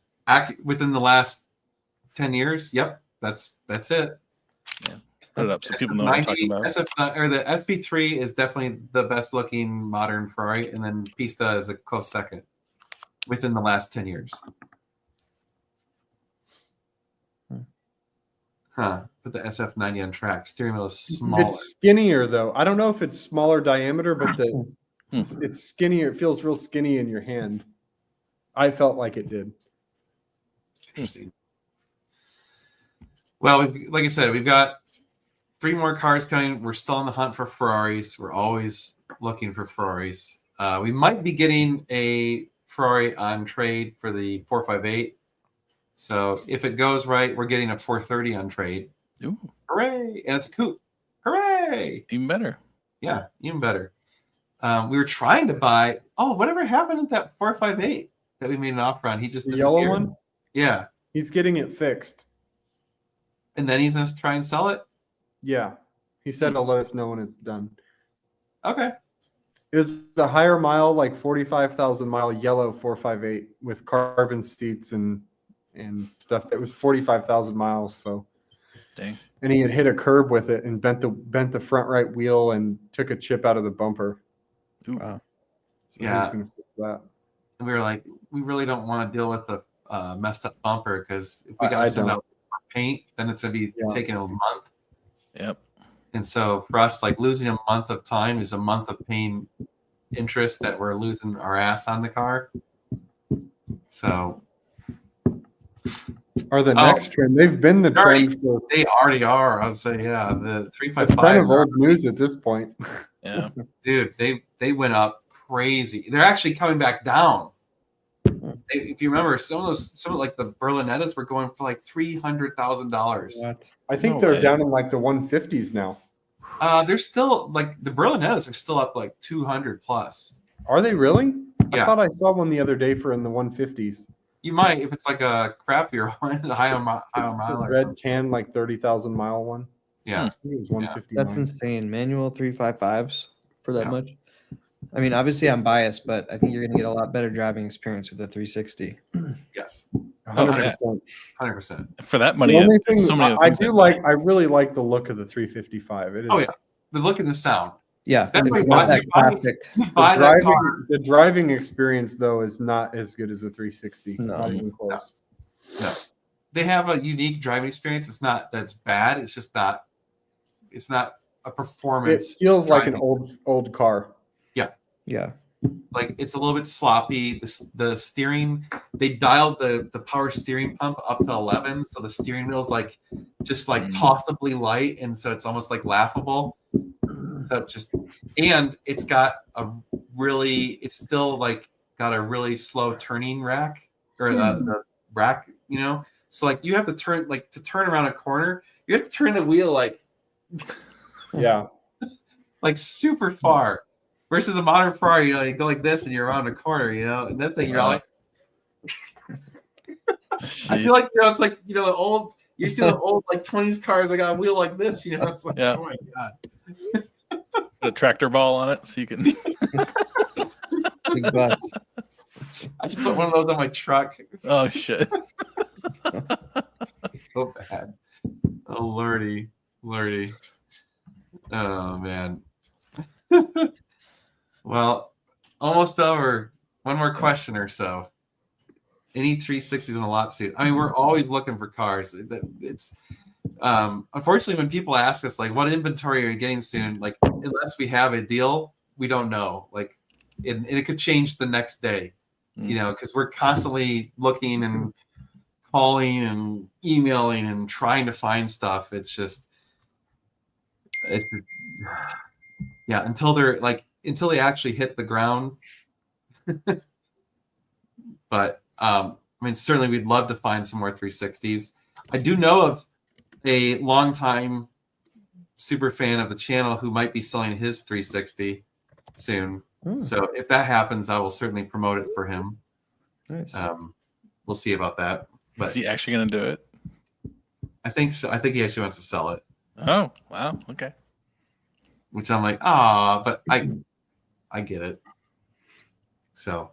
within the last 10 years. Yep, that's it. Put it up so people know what I'm talking about. The SP3 is definitely the best looking modern Ferrari, and then Pista is a close second within the last 10 years. Huh. Put the SF90 on track. Steering wheel is smaller. It's skinnier though. I don't know if it's smaller diameter, but it's skinnier. It feels real skinny in your hand. I felt like it did. Interesting. Well, like I said, we've got 3 more cars coming. We're still on the hunt for Ferraris. We're always looking for Ferraris. We might be getting a Ferrari on trade for the 458. So if it goes right, we're getting a 430 on trade. Ooh. Hooray! And it's a coupe. Hooray! Even better. Yeah, even better. We were trying to buy. Oh, whatever happened at that 458 that we made an offer on? He just The disappeared. yellow one? Yeah, He's getting it fixed. and then he's gonna try and sell it. Yeah. He said he'll let us know when it's done. Okay. It was a higher mile, like 45,000 mile yellow 458 with carbon seats and stuff. It was 45,000 miles. So, Dang. and he had hit a curb with it and bent the front right wheel and took a chip out of the bumper. Ooh. Wow. So Yeah. he's gonna fix that. And we were like, we really don't want to deal with the messed up bumper because if we got I to send don't. out paint, then it's gonna be Yeah. taking a month. Yep. And so for us, like losing a month of time is a month of paying interest that we're losing our ass on the car. So Or the Oh. next trend. They've been the Already- trend for they already are. I would say, yeah, the it's 355 kind of old news at this point. Yeah. dude, they went up crazy. They're actually coming back down. If you remember, some of like the Berlinettas were going for like $300,000. What? I think No they're way. down in like the 150s now. They're still like the Berlinettas are still up like 200 plus. Are they really? Yeah. I thought I saw one the other day for in the 150s. You might if it's like a crappier one, the higher mile It's a or red something. tan, like 30,000 mile one. Yeah, I think it was 159. That's insane. Manual 355s for that Yeah. much. I mean, obviously I'm biased, but I think you're going to get a lot better driving experience with the 360. yes, 100%. 100%. For that money, The only there's thing so many other I things do I'd like, buy. I really like the look of the 355. It is. Oh yeah, the look and the sound. Yeah, That's it's why not that you buy- classic. You The buy that car. the driving experience though is not as good as the 360. No. Not even close. They have a unique driving experience. It's not that's bad. It's just not. It's not a It performance. feels like an driving. old car. Yeah. Like it's a little bit sloppy. The steering, they dialed the power steering pump up to 11, so the steering wheel's like just like tossably light, and so it's almost like laughable. So and it's got it's still like got a really slow turning rack or the rack, you know. So like you have to turn around a corner, you have to turn the wheel like Yeah. super far. Versus a modern Ferrari, you know, you go like this and you're around a corner, you know, and that thing you're like, I Jeez. feel like it's like you see the old like 20s cars that got a wheel like this, you know, it's like Yeah. oh my god, Put a tractor ball on it so you can. Big bus. I should put one of those on my truck. Oh shit. So bad. Oh lordy. Oh man. Well, almost over. One more question or so. Any 360s in the lot suit? I mean, we're always looking for cars. It's unfortunately when people ask us like, "What inventory are you getting soon?" Like, unless we have a deal, we don't know. Like, and it could change the next day, you know, because we're constantly looking and calling and emailing and trying to find stuff. It's yeah, until they actually hit the ground. But I mean, certainly we'd love to find some more 360s. I do know of a longtime super fan of the channel who might be selling his 360 soon. So if that happens, I will certainly promote it for him. Nice. We'll see about that. But Is he actually gonna do it? I think so. I think he actually wants to sell it, Oh wow. Okay. which I'm like, but I get it. So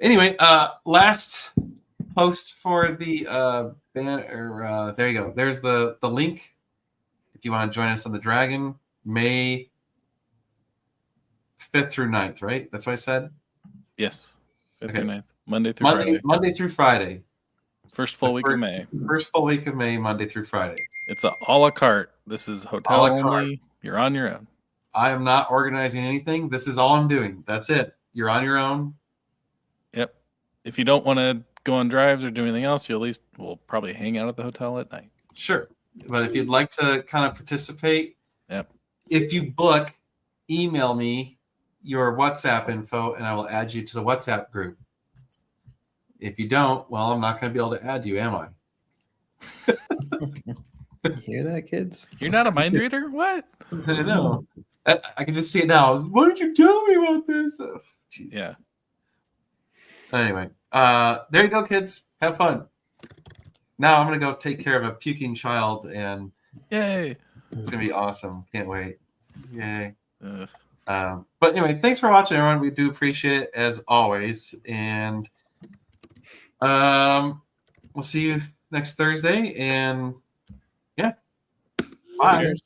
anyway, last post for the banner. There you go. There's the link if you want to join us on the Dragon, May 5th through 9th, right? That's what I said. Yes. 5th Okay. through 9th. Monday through Friday. Monday through Friday. First full the week first- of May. First full week of May, Monday through Friday. It's a la carte. This is hotel la carte. only. You're on your own. I am not organizing anything. This is all I'm doing. That's it. You're on your own. Yep. If you don't want to go on drives or do anything else, you at least will probably hang out at the hotel at night. Sure. But if you'd like to kind of participate, Yep. if you book, email me your WhatsApp info and I will add you to the WhatsApp group. If you don't, well, I'm not going to be able to add you, am I? You hear that, kids? You're not a mind reader? What? I know. I can just see it now. Why did you tell me about this? Oh, Jesus. Yeah. Anyway, there you go, kids. Have fun. Now I'm gonna go take care of a puking child, and Yay. it's gonna be awesome. Can't wait. Yay. Ugh. But anyway, thanks for watching, everyone. We do appreciate it as always, and we'll see you next Thursday. And yeah, bye. Cheers.